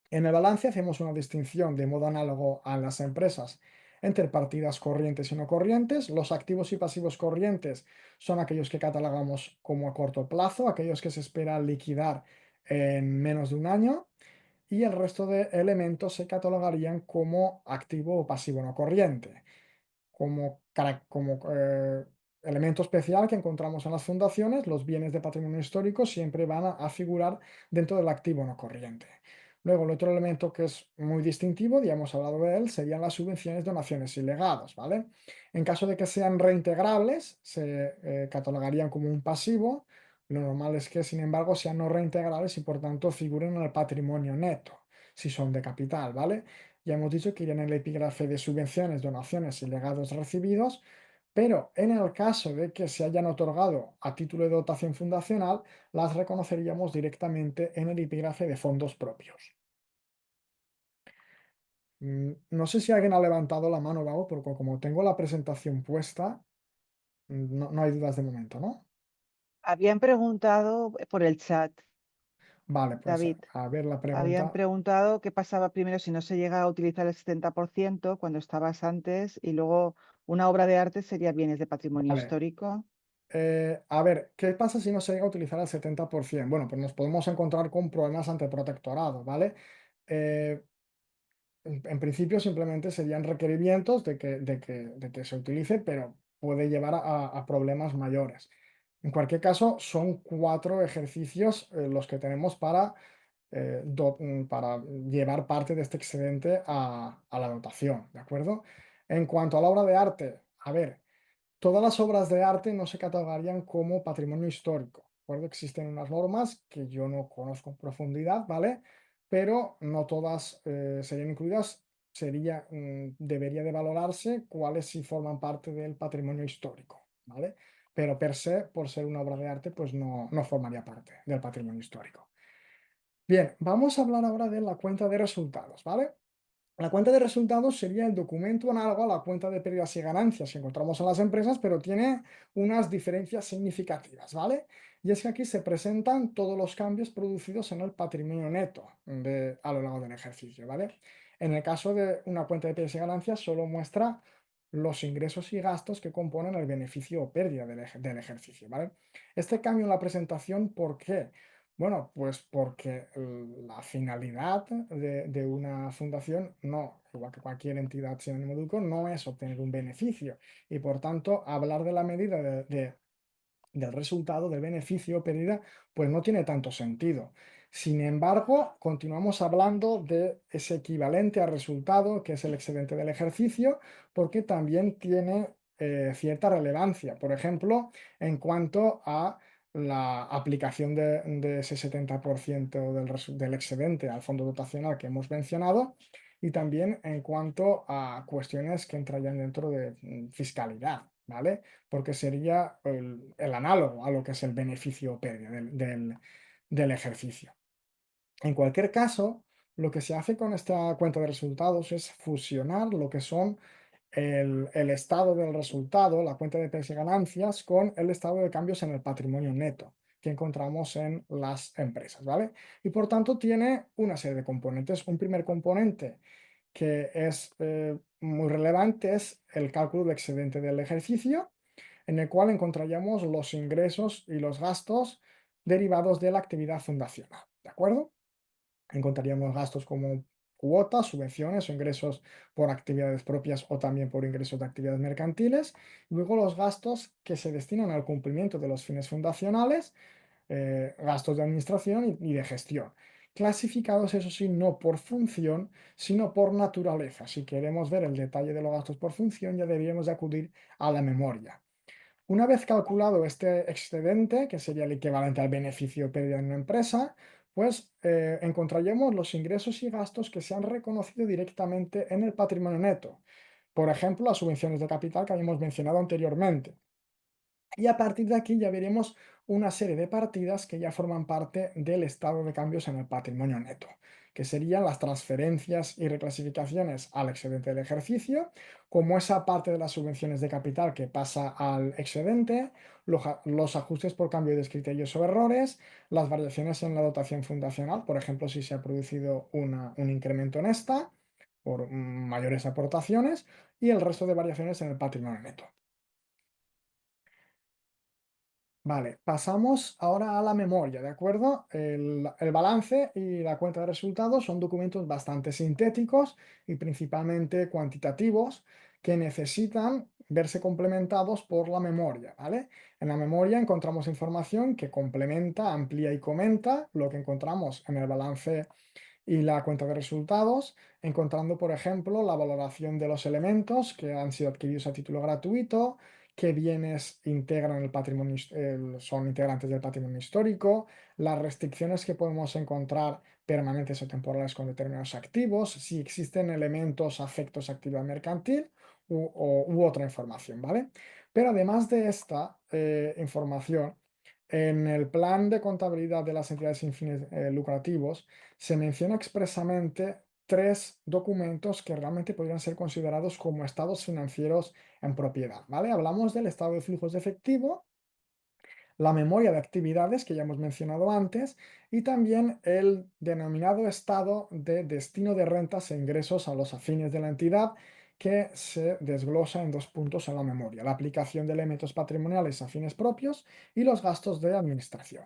En el balance hacemos una distinción de modo análogo a las empresas entre partidas corrientes y no corrientes. Los activos y pasivos corrientes son aquellos que catalogamos como a corto plazo, aquellos que se espera liquidar en menos de un año, y el resto de elementos se catalogarían como activo o pasivo no corriente. Como elemento especial que encontramos en las fundaciones, los bienes de patrimonio histórico siempre van a figurar dentro del activo no corriente. Luego, el otro elemento que es muy distintivo, ya hemos hablado de él, serían las subvenciones, donaciones y legados, ¿vale? En caso de que sean reintegrables, se catalogarían como un pasivo. Lo normal es que, sin embargo, sean no reintegrables y por tanto figuren en el patrimonio neto, si son de capital, ¿vale? Ya hemos dicho que irían en el epígrafe de subvenciones, donaciones y legados recibidos, pero en el caso de que se hayan otorgado a título de dotación fundacional, las reconoceríamos directamente en el epígrafe de fondos propios. No sé si alguien ha levantado la mano, Vago, porque como tengo la presentación puesta, no hay dudas de momento, ¿no? Habían preguntado por el chat, Vale, pues David. a ver la Habían pregunta. preguntado qué pasaba primero si no se llega a utilizar el 70% cuando estabas antes y luego una obra de arte sería bienes de patrimonio Vale, histórico. a ver, ¿qué pasa si no se llega a utilizar el 70%? Bueno, pues nos podemos encontrar con problemas ante protectorado, ¿vale? Eh, en principio simplemente serían requerimientos de que se utilice, pero puede llevar a problemas mayores. En cualquier caso, son 4 ejercicios los que tenemos para llevar parte de este excedente a la dotación, ¿de acuerdo? En cuanto a la obra de arte, a ver, todas las obras de arte no se catalogarían como patrimonio histórico, ¿de acuerdo? Existen unas normas que yo no conozco en profundidad, ¿vale? pero no todas serían incluidas. Debería de valorarse cuáles sí forman parte del patrimonio histórico, ¿vale? Pero per se, por ser una obra de arte, pues no formaría parte del patrimonio histórico. Bien, vamos a hablar ahora de la cuenta de resultados, ¿vale? La cuenta de resultados sería el documento análogo a la cuenta de pérdidas y ganancias que encontramos en las empresas, pero tiene unas diferencias significativas, ¿vale? Y es que aquí se presentan todos los cambios producidos en el patrimonio neto a lo largo del ejercicio, ¿vale? En el caso de una cuenta de pérdidas y ganancias, solo muestra los ingresos y gastos que componen el beneficio o pérdida del ejercicio, ¿vale? Este cambio en la presentación, ¿por qué? Bueno, pues porque la finalidad de una fundación no, igual que cualquier entidad sin ánimo de lucro, no es obtener un beneficio y por tanto hablar de la medida del resultado, del beneficio o pérdida, pues no tiene tanto sentido. Sin embargo, continuamos hablando de ese equivalente al resultado, que es el excedente del ejercicio, porque también tiene cierta relevancia. Por ejemplo, en cuanto a la aplicación de ese 70% del excedente al fondo dotacional que hemos mencionado y también en cuanto a cuestiones que entrarían dentro de fiscalidad, ¿vale? Porque sería el análogo a lo que es el beneficio o pérdida del ejercicio. En cualquier caso, lo que se hace con esta cuenta de resultados es fusionar lo que son el estado del resultado, la cuenta de pérdidas y ganancias, con el estado de cambios en el patrimonio neto que encontramos en las empresas, ¿vale? Y por tanto tiene una serie de componentes. Un primer componente que es muy relevante es el cálculo del excedente del ejercicio, en el cual encontraríamos los ingresos y los gastos derivados de la actividad fundacional, ¿de acuerdo? Encontraríamos gastos como cuotas, subvenciones o ingresos por actividades propias o también por ingresos de actividades mercantiles. Luego los gastos que se destinan al cumplimiento de los fines fundacionales, gastos de administración y de gestión. Clasificados, eso sí, no por función, sino por naturaleza. Si queremos ver el detalle de los gastos por función, ya deberíamos de acudir a la memoria. Una vez calculado este excedente, que sería el equivalente al beneficio o pérdida en una empresa, pues encontraríamos los ingresos y gastos que se han reconocido directamente en el patrimonio neto. Por ejemplo, las subvenciones de capital que habíamos mencionado anteriormente. Y a partir de aquí ya veremos una serie de partidas que ya forman parte del estado de cambios en el patrimonio neto, que serían las transferencias y reclasificaciones al excedente del ejercicio, como esa parte de las subvenciones de capital que pasa al excedente, los ajustes por cambio de criterios o errores, las variaciones en la dotación fundacional, por ejemplo, si se ha producido un incremento en esta por mayores aportaciones, y el resto de variaciones en el patrimonio neto. Vale, pasamos ahora a la memoria, ¿de acuerdo? El balance y la cuenta de resultados son documentos bastante sintéticos y principalmente cuantitativos que necesitan verse complementados por la memoria, ¿vale? En la memoria encontramos información que complementa, amplía y comenta lo que encontramos en el balance y la cuenta de resultados, encontrando, por ejemplo, la valoración de los elementos que han sido adquiridos a título gratuito, qué bienes integran el patrimonio, son integrantes del patrimonio histórico, las restricciones que podemos encontrar permanentes o temporales con determinados activos, si existen elementos afectos a actividad mercantil u otra información, ¿vale? Pero además de esta información, en el plan de contabilidad de las entidades sin fines lucrativos, se menciona expresamente tres documentos que realmente podrían ser considerados como estados financieros en propiedad, ¿vale? Hablamos del estado de flujos de efectivo, la memoria de actividades que ya hemos mencionado antes y también el denominado estado de destino de rentas e ingresos a los afines de la entidad que se desglosa en dos puntos en la memoria, la aplicación de elementos patrimoniales a fines propios y los gastos de administración.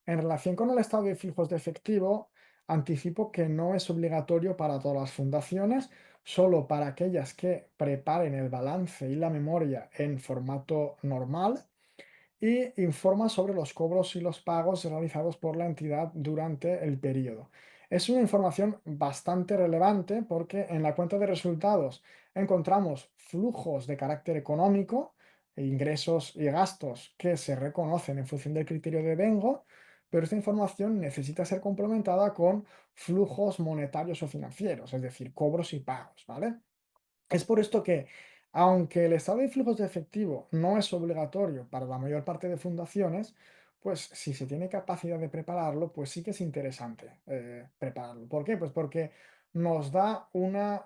En relación con el estado de flujos de efectivo, anticipo que no es obligatorio para todas las fundaciones, solo para aquellas que preparen el balance y la memoria en formato normal y informa sobre los cobros y los pagos realizados por la entidad durante el periodo. Es una información bastante relevante porque en la cuenta de resultados encontramos flujos de carácter económico, ingresos y gastos que se reconocen en función del criterio de Vengo, pero esta información necesita ser complementada con flujos monetarios o financieros, es decir, cobros y pagos, ¿vale? Es por esto que, aunque el estado de flujos de efectivo no es obligatorio para la mayor parte de fundaciones, pues si se tiene capacidad de prepararlo, pues sí que es interesante prepararlo. ¿Por qué? Pues porque nos da una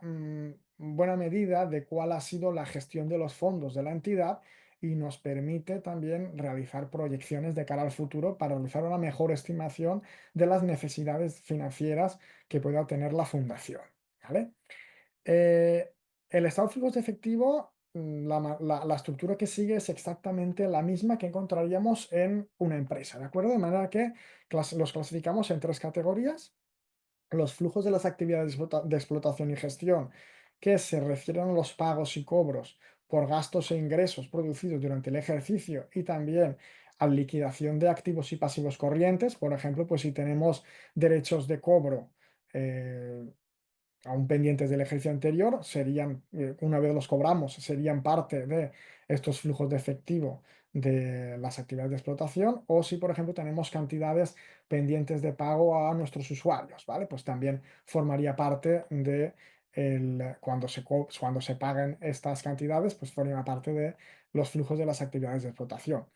buena medida de cuál ha sido la gestión de los fondos de la entidad y nos permite también realizar proyecciones de cara al futuro para realizar una mejor estimación de las necesidades financieras que pueda tener la fundación. ¿Vale? Eh, el estado de flujos de efectivo, la estructura que sigue es exactamente la misma que encontraríamos en una empresa, ¿de acuerdo? De manera que los clasificamos en tres categorías: los flujos de las actividades de explotación y gestión, que se refieren a los pagos y cobros por gastos e ingresos producidos durante el ejercicio y también a liquidación de activos y pasivos corrientes. Por ejemplo, pues si tenemos derechos de cobro eh, aún pendientes del ejercicio anterior, serían, una vez los cobramos, serían parte de estos flujos de efectivo de las actividades de explotación, o si, por ejemplo, tenemos cantidades pendientes de pago a nuestros usuarios, ¿vale? Pues también formaría parte de cuando se paguen estas cantidades, pues formaría parte de los flujos de las actividades de explotación.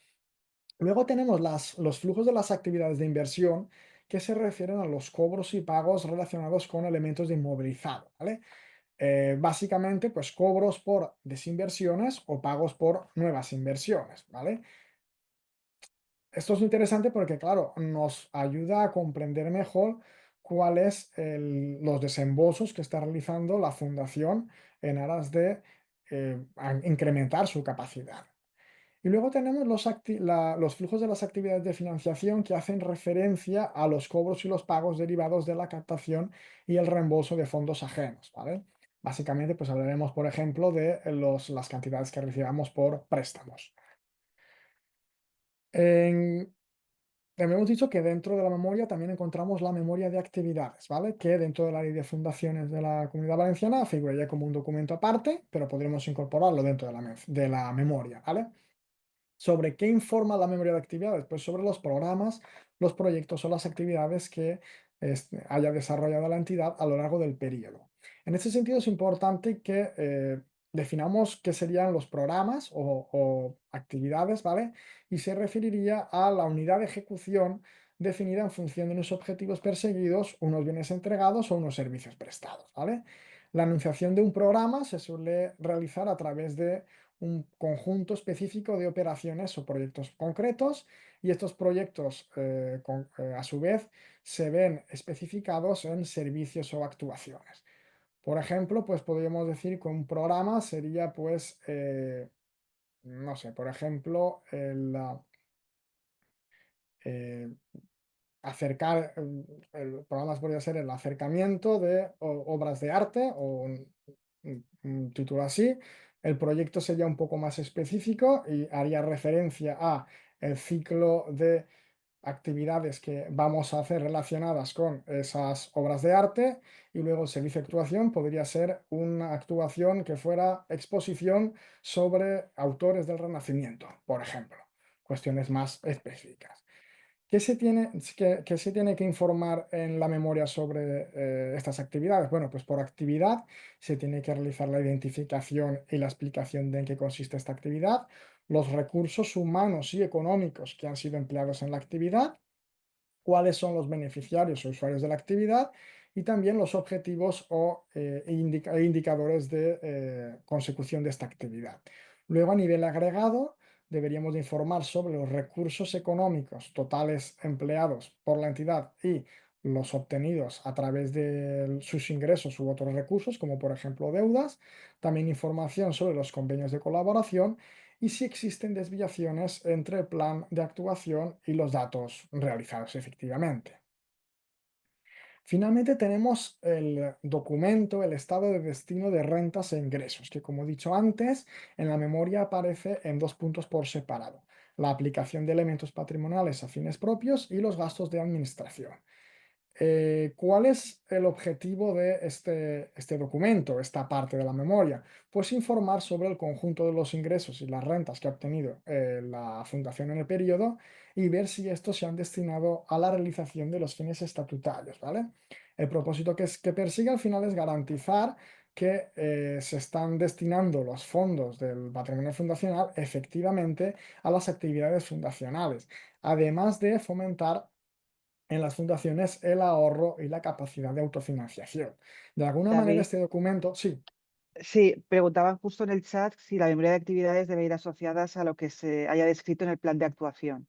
Luego tenemos los flujos de las actividades de inversión, que se refieren a los cobros y pagos relacionados con elementos de inmovilizado, ¿vale? Básicamente, pues cobros por desinversiones o pagos por nuevas inversiones, ¿vale? Esto es interesante porque, claro, nos ayuda a comprender mejor cuáles los desembolsos que está realizando la fundación en aras de incrementar su capacidad. Y luego tenemos los flujos de las actividades de financiación, que hacen referencia a los cobros y los pagos derivados de la captación y el reembolso de fondos ajenos, ¿vale? Básicamente, pues hablaremos, por ejemplo, de las cantidades que recibamos por préstamos. En- También hemos dicho que dentro de la memoria también encontramos la memoria de actividades, ¿vale? Que dentro de la ley de fundaciones de la Comunidad Valenciana figuraría como un documento aparte, pero podremos incorporarlo dentro de la memoria, ¿vale? ¿Sobre qué informa la memoria de actividades? Pues sobre los programas, los proyectos o las actividades que haya desarrollado la entidad a lo largo del periodo. En ese sentido es importante que definamos qué serían los programas o actividades, ¿vale? Y se referiría a la unidad de ejecución definida en función de unos objetivos perseguidos, unos bienes entregados o unos servicios prestados, ¿vale? La anunciación de un programa se suele realizar a través de un conjunto específico de operaciones o proyectos concretos, y estos proyectos a su vez se ven especificados en servicios o actuaciones. Por ejemplo, pues podríamos decir que un programa sería pues, no sé, por ejemplo, eh, el programa podría ser el acercamiento de obras de arte o un título así. El proyecto sería un poco más específico y haría referencia a el ciclo de actividades que vamos a hacer relacionadas con esas obras de arte, y luego el servicio de actuación podría ser una actuación que fuera exposición sobre autores del Renacimiento, por ejemplo, cuestiones más específicas. ¿Qué se tiene que informar en la memoria sobre estas actividades? Bueno, pues por actividad se tiene que realizar la identificación y la explicación de en qué consiste esta actividad, los recursos humanos y económicos que han sido empleados en la actividad, cuáles son los beneficiarios o usuarios de la actividad, y también los objetivos e indicadores de consecución de esta actividad. Luego, a nivel agregado, deberíamos de informar sobre los recursos económicos totales empleados por la entidad y los obtenidos a través de sus ingresos u otros recursos, como por ejemplo deudas. También información sobre los convenios de colaboración y si existen desviaciones entre el plan de actuación y los datos realizados efectivamente. Finalmente tenemos el documento, el estado de destino de rentas e ingresos, que como he dicho antes, en la memoria aparece en dos puntos por separado: la aplicación de elementos patrimoniales a fines propios y los gastos de administración. ¿Cuál es el objetivo de este documento, esta parte de la memoria? Pues informar sobre el conjunto de los ingresos y las rentas que ha obtenido la fundación en el periodo y ver si estos se han destinado a la realización de los fines estatutarios, ¿vale? El propósito que persigue al final es garantizar que se están destinando los fondos del patrimonio fundacional efectivamente a las actividades fundacionales, además de fomentar en las fundaciones el ahorro y la capacidad de autofinanciación. De alguna manera, David, este documento, sí, sí, preguntaban justo en el chat si la memoria de actividades debe ir asociadas a lo que se haya descrito en el plan de actuación,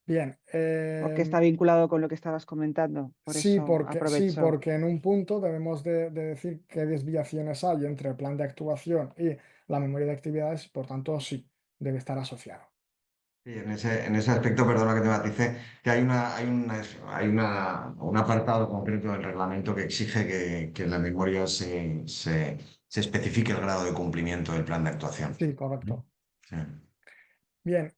bien, porque está vinculado con lo que estabas comentando. Por eso sí, aprovecho. porque en un punto debemos de decir qué desviaciones hay entre el plan de actuación y la memoria de actividades, por tanto, sí, debe estar asociado. Sí, en ese aspecto, perdona que te matice, que un apartado concreto del reglamento que exige que en la memoria se especifique el grado de cumplimiento del plan de actuación. Sí, correcto. Sí. Bien,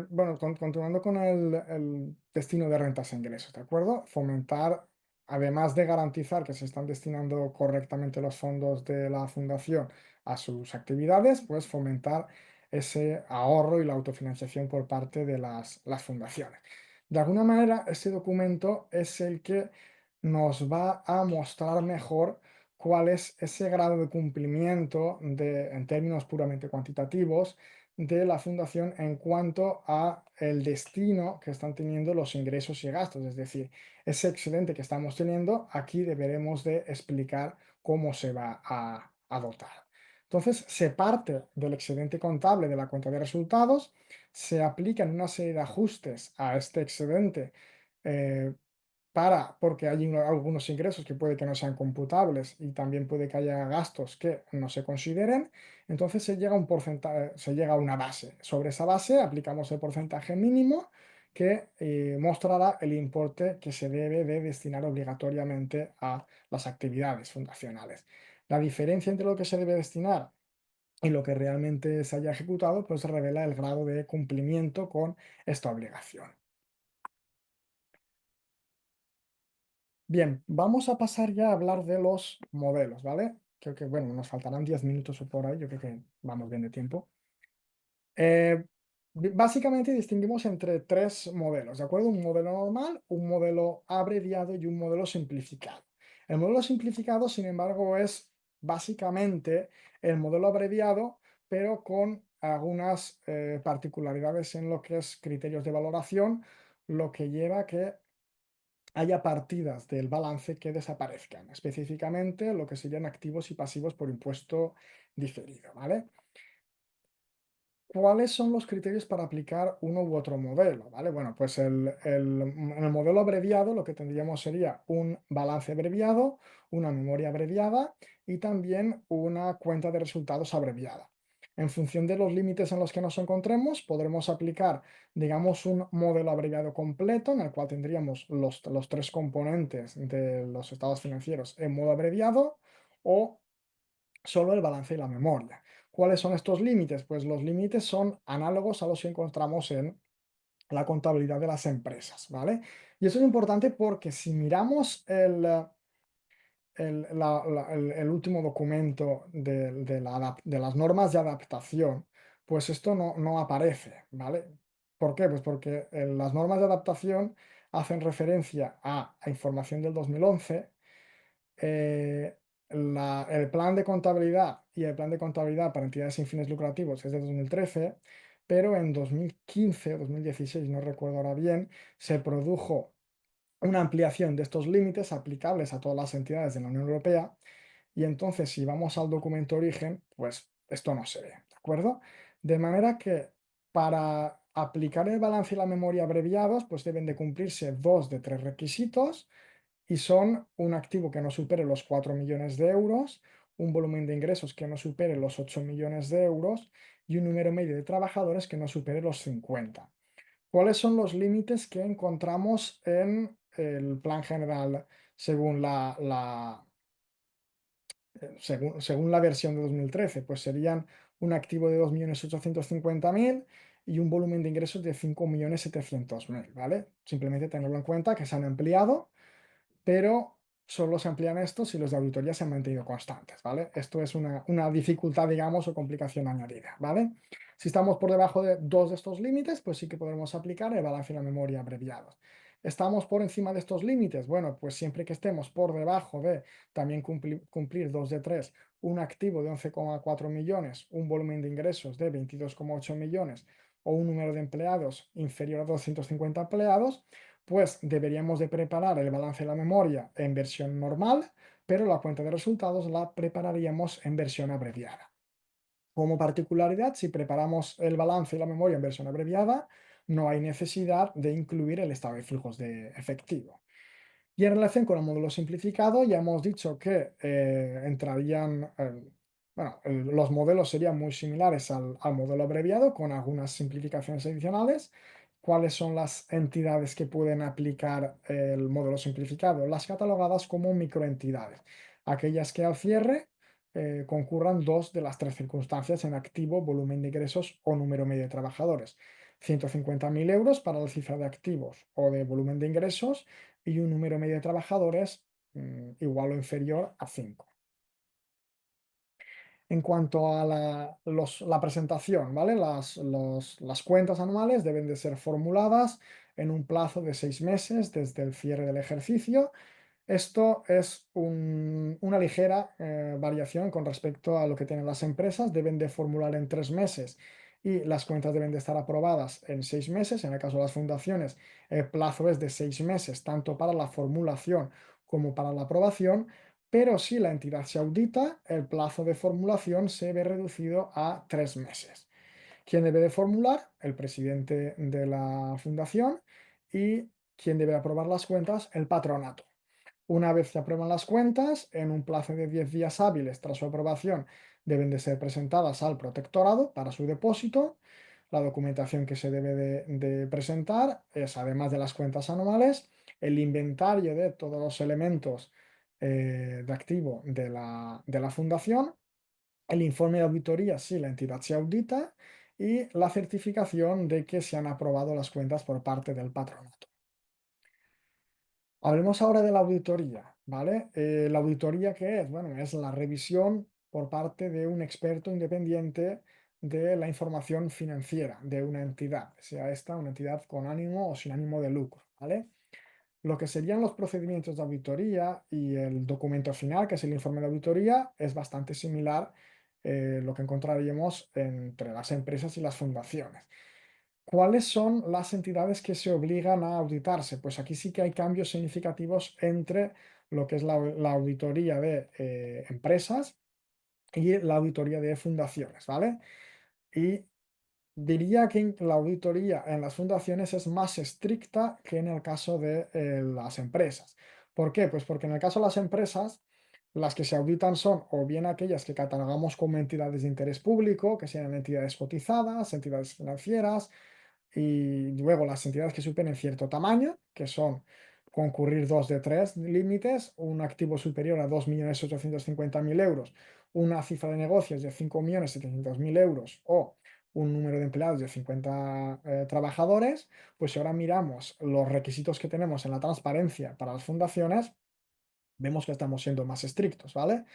bueno, continuando con el destino de rentas e ingresos, ¿de acuerdo? Fomentar, además de garantizar que se están destinando correctamente los fondos de la fundación a sus actividades, pues fomentar ese ahorro y la autofinanciación por parte de las fundaciones. De alguna manera, este documento es el que nos va a mostrar mejor cuál es ese grado de cumplimiento en términos puramente cuantitativos de la fundación en cuanto a el destino que están teniendo los ingresos y gastos, es decir, ese excedente que estamos teniendo, aquí deberemos de explicar cómo se va a dotar. Entonces, se parte del excedente contable de la cuenta de resultados, se aplican una serie de ajustes a este excedente eh, porque hay algunos ingresos que puede que no sean computables y también puede que haya gastos que no se consideren, entonces se llega a un porcentaje, se llega a una base. Sobre esa base aplicamos el porcentaje mínimo que mostrará el importe que se debe de destinar obligatoriamente a las actividades fundacionales. La diferencia entre lo que se debe destinar y lo que realmente se haya ejecutado, pues revela el grado de cumplimiento con esta obligación. Bien, vamos a pasar ya a hablar de los modelos, ¿vale? Creo que, bueno, nos faltarán 10 minutos o por ahí, yo creo que vamos bien de tiempo. Eh, Básicamente distinguimos entre tres modelos, ¿de acuerdo? Un modelo normal, un modelo abreviado y un modelo simplificado. El modelo simplificado, sin embargo, es básicamente el modelo abreviado, pero con algunas particularidades en lo que es criterios de valoración, lo que lleva a que haya partidas del balance que desaparezcan, específicamente lo que serían activos y pasivos por impuesto diferido, ¿vale? ¿Cuáles son los criterios para aplicar uno u otro modelo? ¿Vale? Bueno, pues en el modelo abreviado lo que tendríamos sería un balance abreviado, una memoria abreviada y también una cuenta de resultados abreviada. En función de los límites en los que nos encontremos, podremos aplicar, digamos, un modelo abreviado completo en el cual tendríamos los tres componentes de los estados financieros en modo abreviado o solo el balance y la memoria. ¿Cuáles son estos límites? Pues los límites son análogos a los que encontramos en la contabilidad de las empresas, ¿vale? Y eso es importante porque si miramos el último documento de las normas de adaptación, pues esto no aparece, ¿vale? ¿Por qué? Pues porque las normas de adaptación hacen referencia a información del 2011. El plan de contabilidad y el plan de contabilidad para entidades sin fines lucrativos es de 2013, pero en 2015 o 2016, no recuerdo ahora bien, se produjo una ampliación de estos límites aplicables a todas las entidades de la Unión Europea y entonces si vamos al documento origen, pues esto no se ve, ¿de acuerdo? De manera que para aplicar el balance y la memoria abreviados, pues deben de cumplirse dos de tres requisitos y son un activo que no supere los 4 millones de euros, un volumen de ingresos que no supere los 8 millones de euros y un número medio de trabajadores que no supere los 50. ¿Cuáles son los límites que encontramos en el plan general según según la versión de 2013? Pues serían un activo de 2.850.000 y un volumen de ingresos de 5.700.000, ¿vale? Simplemente tenerlo en cuenta que se han ampliado pero solo se amplían estos si los de auditoría se han mantenido constantes, ¿vale? Esto es una dificultad, digamos, o complicación añadida, ¿vale? Si estamos por debajo de dos de estos límites, pues sí que podremos aplicar el balance y la memoria abreviados. ¿Estamos por encima de estos límites? Bueno, pues siempre que estemos por debajo de también cumplir 2 de 3, un activo de 11,4 millones, un volumen de ingresos de 22,8 millones o un número de empleados inferior a 250 empleados, pues deberíamos de preparar el balance de la memoria en versión normal, pero la cuenta de resultados la prepararíamos en versión abreviada. Como particularidad, si preparamos el balance y la memoria en versión abreviada, no hay necesidad de incluir el estado de flujos de efectivo. Y en relación con el módulo simplificado, ya hemos dicho que entrarían, bueno, los modelos serían muy similares al modelo abreviado, con algunas simplificaciones adicionales. ¿Cuáles son las entidades que pueden aplicar el modelo simplificado? Las catalogadas como microentidades, aquellas que al cierre concurran dos de las tres circunstancias en activo, volumen de ingresos o número medio de trabajadores. 150.000 euros para la cifra de activos o de volumen de ingresos y un número medio de trabajadores igual o inferior a 5. En cuanto a la presentación, ¿vale? Las cuentas anuales deben de ser formuladas en un plazo de 6 meses desde el cierre del ejercicio. Esto es una ligera variación con respecto a lo que tienen las empresas. Deben de formular en 3 meses y las cuentas deben de estar aprobadas en 6 meses. En el caso de las fundaciones, el plazo es de 6 meses, tanto para la formulación como para la aprobación. Pero si la entidad se audita, el plazo de formulación se ve reducido a 3 meses. ¿Quién debe de formular? El presidente de la fundación. ¿Y quién debe aprobar las cuentas? El patronato. Una vez se aprueban las cuentas, en un plazo de 10 días hábiles tras su aprobación, deben de ser presentadas al protectorado para su depósito. La documentación que se debe de presentar es, además de las cuentas anuales, el inventario de todos los elementos de activo de la fundación, el informe de auditoría si la entidad se audita y la certificación de que se han aprobado las cuentas por parte del patronato. Hablemos ahora de la auditoría, ¿vale? ¿La auditoría qué es? Bueno, es la revisión por parte de un experto independiente de la información financiera de una entidad, sea esta una entidad con ánimo o sin ánimo de lucro, ¿vale? Lo que serían los procedimientos de auditoría y el documento final, que es el informe de auditoría, es bastante similar lo que encontraríamos entre las empresas y las fundaciones. ¿Cuáles son las entidades que se obligan a auditarse? Pues aquí sí que hay cambios significativos entre lo que es la auditoría de empresas y la auditoría de fundaciones, ¿vale? Y diría que la auditoría en las fundaciones es más estricta que en el caso de las empresas. ¿Por qué? Pues porque en el caso de las empresas, las que se auditan son o bien aquellas que catalogamos como entidades de interés público, que sean entidades cotizadas, entidades financieras, y luego las entidades que superen cierto tamaño, que son concurrir dos de tres límites, un activo superior a 2.850.000 euros, una cifra de negocios de 5.700.000 euros o un número de empleados de 50 trabajadores, pues si ahora miramos los requisitos que tenemos en la transparencia para las fundaciones, vemos que estamos siendo más estrictos, ¿vale?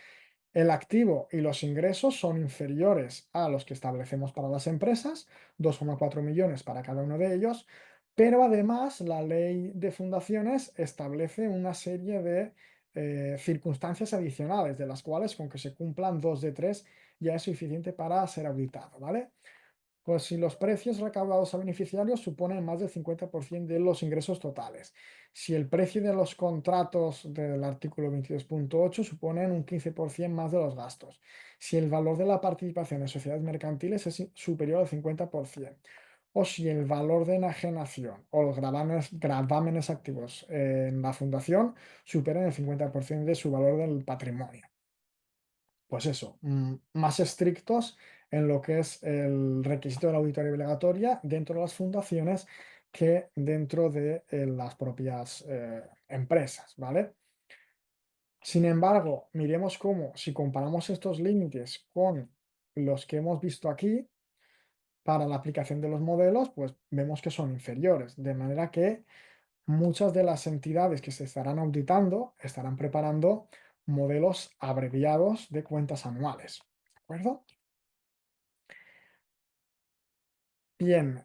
El activo y los ingresos son inferiores a los que establecemos para las empresas, 2,4 millones para cada uno de ellos, pero además la ley de fundaciones establece una serie de circunstancias adicionales, de las cuales con que se cumplan dos de tres ya es suficiente para ser auditado, ¿vale? Pues si los precios recaudados a beneficiarios suponen más del 50% de los ingresos totales. Si el precio de los contratos del artículo 22.8 suponen un 15% más de los gastos. Si el valor de la participación en sociedades mercantiles es superior al 50%. O si el valor de enajenación o los gravámenes activos en la fundación superan el 50% de su valor del patrimonio. Pues eso, más estrictos en lo que es el requisito de la auditoría obligatoria dentro de las fundaciones que dentro de las propias empresas, ¿vale? Sin embargo, miremos cómo, si comparamos estos límites con los que hemos visto aquí, para la aplicación de los modelos, pues vemos que son inferiores, de manera que muchas de las entidades que se estarán auditando estarán preparando modelos abreviados de cuentas anuales. ¿De acuerdo? Bien,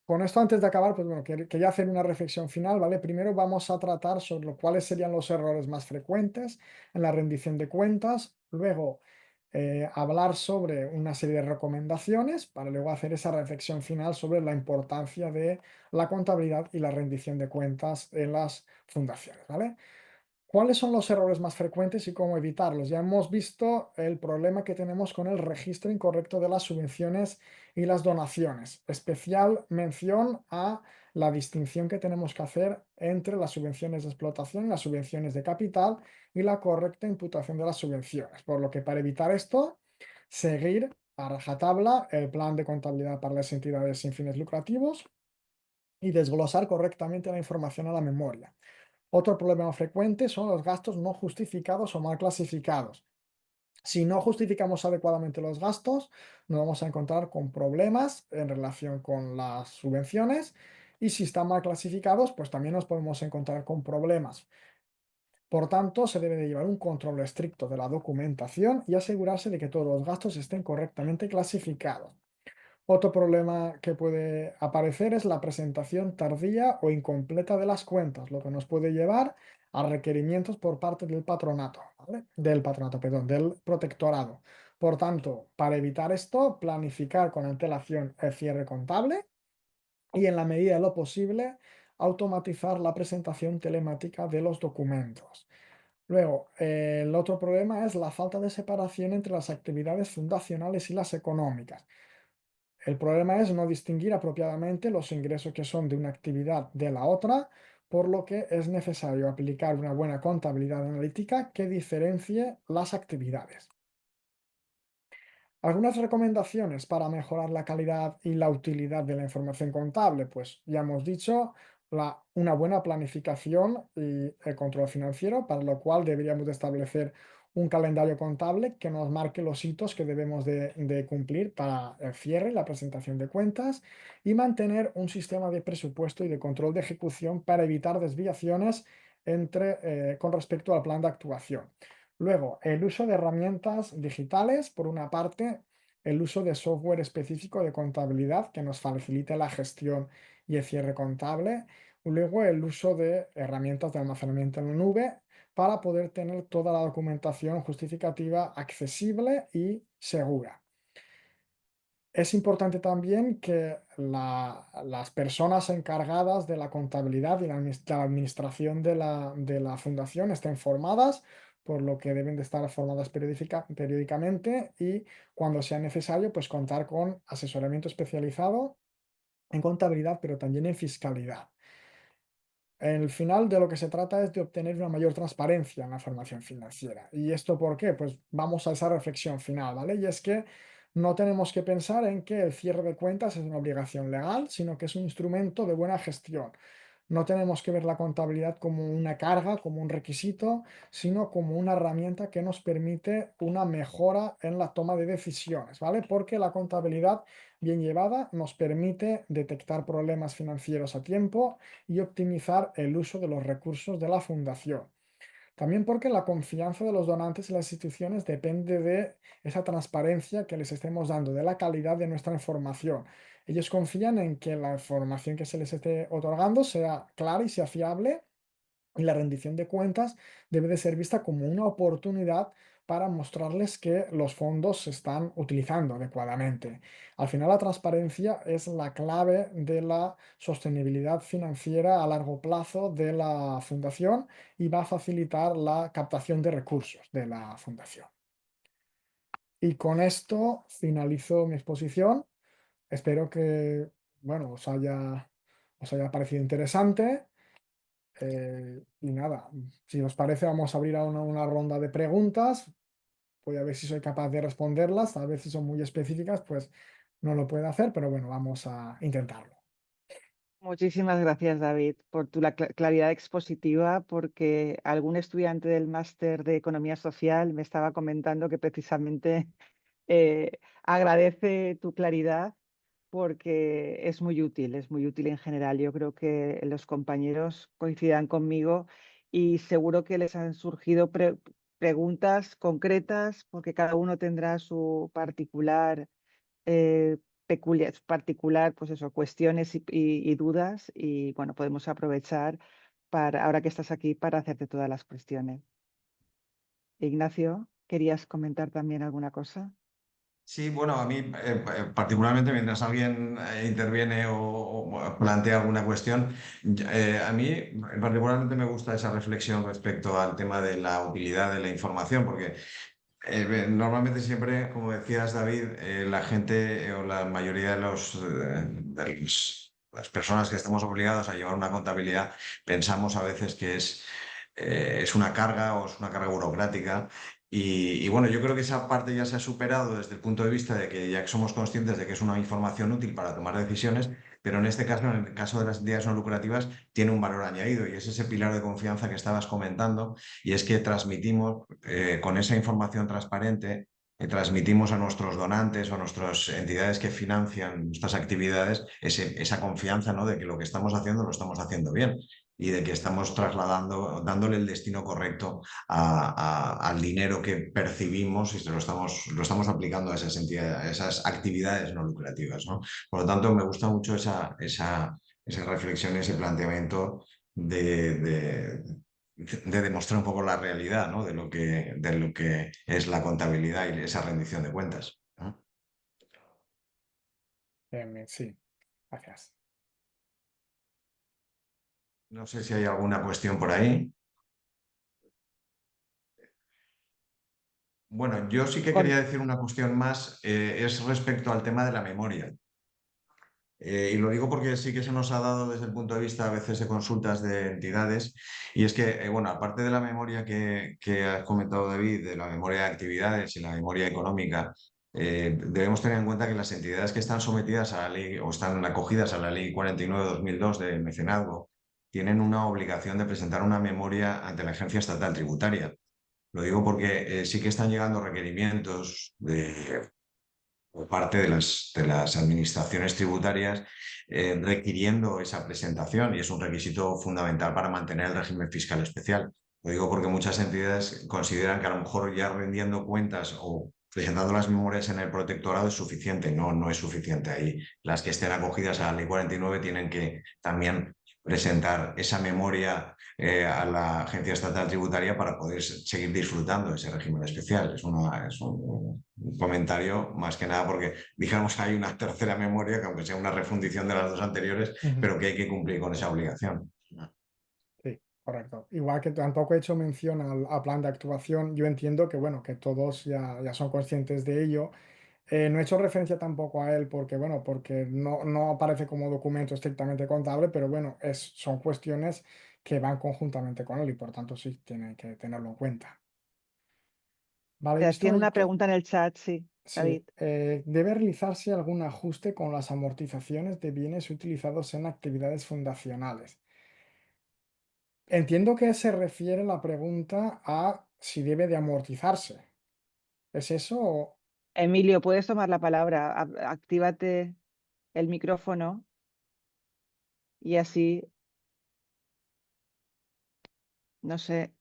con esto, antes de acabar, pues bueno, quería hacer una reflexión final, ¿vale? Primero vamos a tratar sobre cuáles serían los errores más frecuentes en la rendición de cuentas, luego hablar sobre una serie de recomendaciones para luego hacer esa reflexión final sobre la importancia de la contabilidad y la rendición de cuentas en las fundaciones, ¿vale? ¿Cuáles son los errores más frecuentes y cómo evitarlos? Ya hemos visto el problema que tenemos con el registro incorrecto de las subvenciones y las donaciones. Especial mención a la distinción que tenemos que hacer entre las subvenciones de explotación y las subvenciones de capital y la correcta imputación de las subvenciones. Por lo que para evitar esto, seguir a rajatabla el plan de contabilidad para las entidades sin fines lucrativos y desglosar correctamente la información a la memoria. Otro problema frecuente son los gastos no justificados o mal clasificados. Si no justificamos adecuadamente los gastos, nos vamos a encontrar con problemas en relación con las subvenciones y si están mal clasificados, pues también nos podemos encontrar con problemas. Por tanto, se debe de llevar un control estricto de la documentación y asegurarse de que todos los gastos estén correctamente clasificados. Otro problema que puede aparecer es la presentación tardía o incompleta de las cuentas, lo que nos puede llevar a requerimientos por parte del patronato, ¿vale? Del patronato, perdón, del protectorado. Por tanto, para evitar esto, planificar con antelación el cierre contable y en la medida de lo posible, automatizar la presentación telemática de los documentos. Luego, el otro problema es la falta de separación entre las actividades fundacionales y las económicas. El problema es no distinguir apropiadamente los ingresos que son de una actividad de la otra, por lo que es necesario aplicar una buena contabilidad analítica que diferencie las actividades. Algunas recomendaciones para mejorar la calidad y la utilidad de la información contable, pues ya hemos dicho, una buena planificación y el control financiero, para lo cual deberíamos de establecer un calendario contable que nos marque los hitos que debemos de cumplir para el cierre y la presentación de cuentas y mantener un sistema de presupuesto y de control de ejecución para evitar desviaciones con respecto al plan de actuación. Luego, el uso de herramientas digitales, por una parte, el uso de software específico de contabilidad que nos facilite la gestión y el cierre contable. Luego, el uso de herramientas de almacenamiento en la nube para poder tener toda la documentación justificativa accesible y segura. Es importante también que las personas encargadas de la contabilidad y la administración de la fundación estén formadas, por lo que deben de estar formadas periódicamente y cuando sea necesario, pues contar con asesoramiento especializado en contabilidad, pero también en fiscalidad. El final de lo que se trata es de obtener una mayor transparencia en la formación financiera. ¿Y esto por qué? Pues vamos a esa reflexión final, ¿vale? Y es que no tenemos que pensar en que el cierre de cuentas es una obligación legal, sino que es un instrumento de buena gestión. No tenemos que ver la contabilidad como una carga, como un requisito, sino como una herramienta que nos permite una mejora en la toma de decisiones, ¿vale? Porque la contabilidad bien llevada nos permite detectar problemas financieros a tiempo y optimizar el uso de los recursos de la fundación. También porque la confianza de los donantes en las instituciones depende de esa transparencia que les estemos dando, de la calidad de nuestra información. Ellos confían en que la información que se les esté otorgando sea clara y sea fiable y la rendición de cuentas debe de ser vista como una oportunidad para mostrarles que los fondos se están utilizando adecuadamente. Al final, la transparencia es la clave de la sostenibilidad financiera a largo plazo de la fundación y va a facilitar la captación de recursos de la fundación. Y con esto finalizo mi exposición. Espero que, bueno, os haya parecido interesante. Y nada, si os parece, vamos a abrir a una ronda de preguntas. Voy a ver si soy capaz de responderlas. A ver si son muy específicas, pues no lo puedo hacer, pero bueno, vamos a intentarlo. Muchísimas gracias, David, por tu claridad expositiva, porque algún estudiante del máster de Economía Social me estaba comentando que precisamente agradece tu claridad porque es muy útil en general. Yo creo que los compañeros coincidan conmigo y seguro que les han surgido preguntas concretas porque cada uno tendrá su particular, particular, pues eso, cuestiones y dudas y bueno, podemos aprovechar para, ahora que estás aquí, para hacerte todas las cuestiones. Ignacio, ¿querías comentar también alguna cosa? Sí, bueno, a mí particularmente mientras alguien interviene o plantea alguna cuestión, a mí particularmente me gusta esa reflexión respecto al tema de la utilidad de la información, porque normalmente siempre, como decías, David, la gente o la mayoría de las personas que estamos obligados a llevar una contabilidad pensamos a veces que es una carga o es una carga burocrática. Y bueno, yo creo que esa parte ya se ha superado desde el punto de vista de que ya somos conscientes de que es una información útil para tomar decisiones, pero en este caso, en el caso de las entidades no lucrativas, tiene un valor añadido y es ese pilar de confianza que estabas comentando y es que transmitimos con esa información transparente, transmitimos a nuestros donantes o a nuestras entidades que financian nuestras actividades esa confianza, ¿no? De que lo que estamos haciendo lo estamos haciendo bien y de que estamos trasladando, dándole el destino correcto al dinero que percibimos y lo estamos aplicando a esas entidades, a esas actividades no lucrativas, ¿no? Por lo tanto, me gusta mucho esa reflexión, ese planteamiento de, de demostrar un poco la realidad, ¿no? De lo que es la contabilidad y esa rendición de cuentas, ¿no? Sí, gracias. No sé si hay alguna cuestión por ahí. Bueno, yo sí que Con- quería decir una cuestión más, es respecto al tema de la memoria. Y lo digo porque sí que se nos ha dado desde el punto de vista a veces de consultas de entidades, y es que, bueno, aparte de la memoria que has comentado, David, de la memoria de actividades y la memoria económica, debemos tener en cuenta que las entidades que están sometidas a la ley o están acogidas a la ley 49/2002 de mecenazgo tienen una obligación de presentar una memoria ante la Agencia Estatal Tributaria. Lo digo porque sí que están llegando requerimientos por parte de las administraciones tributarias requiriendo esa presentación y es un requisito fundamental para mantener el régimen fiscal especial. Lo digo porque muchas entidades consideran que a lo mejor ya rendiendo cuentas o presentando las memorias en el protectorado es suficiente. No, no es suficiente. Ahí las que estén acogidas a la ley 49 tienen que también presentar esa memoria a la Agencia Estatal Tributaria para poder seguir disfrutando de ese régimen especial. Es un comentario más que nada porque, digamos, hay una tercera memoria que aunque sea una refundición de las dos anteriores, pero que hay que cumplir con esa obligación. Sí, correcto. Igual que tampoco he hecho mención al plan de actuación, yo entiendo que, bueno, que todos ya son conscientes de ello. No he hecho referencia tampoco a él porque, bueno, porque no aparece como documento estrictamente contable, pero bueno, son cuestiones que van conjuntamente con él y por tanto sí tiene que tenerlo en cuenta. Vale, he Te visto hacían ahí una que pregunta en el chat, sí, sí, David. debe realizarse algún ajuste con las amortizaciones de bienes utilizados en actividades fundacionales. Entiendo que se refiere la pregunta a si debe de amortizarse. ¿Es eso? Emilio, puedes tomar la palabra. Actívate el micrófono y así, no sé.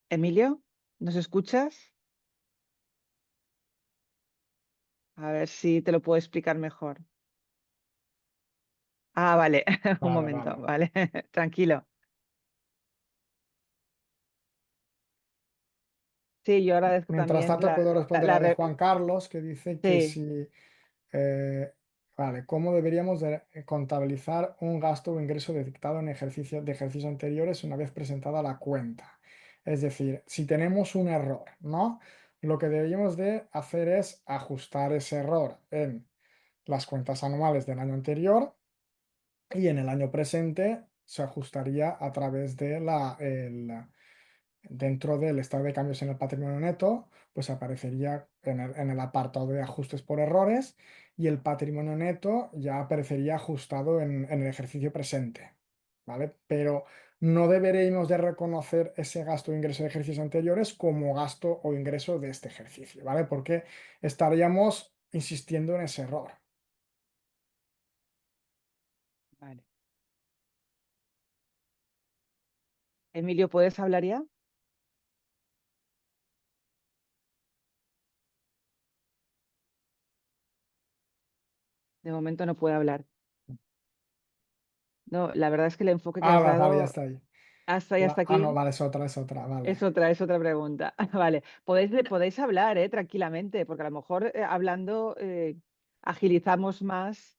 Emilio, ¿nos escuchas? A ver si te lo puedo explicar mejor. Ah, vale, un Vale, momento, vale. vale, tranquilo. Sí, yo agradezco Mientras también tanto, puedo responder a la de Juan Carlos, que dice que sí, si, vale, ¿cómo deberíamos de contabilizar un gasto o ingreso detectado en ejercicios anteriores una vez presentada la cuenta? Es decir, si tenemos un error, ¿no? Lo que deberíamos de hacer es ajustar ese error en las cuentas anuales del año anterior y en el año presente se ajustaría a través de dentro del estado de cambios en el patrimonio neto, pues aparecería en el apartado de ajustes por errores y el patrimonio neto ya aparecería ajustado en el ejercicio presente, ¿vale? Pero no deberíamos de reconocer ese gasto o ingreso de ejercicios anteriores como gasto o ingreso de este ejercicio, ¿vale? Porque estaríamos insistiendo en ese error. Vale. Emilio, ¿puedes hablar ya? De momento no puede hablar. No, la verdad es que el enfoque que has Vale, ya dado está ahí. hasta ahí, hasta No, aquí, vale, es otra, vale. es otra pregunta. Vale, podéis hablar tranquilamente, porque a lo mejor hablando agilizamos más,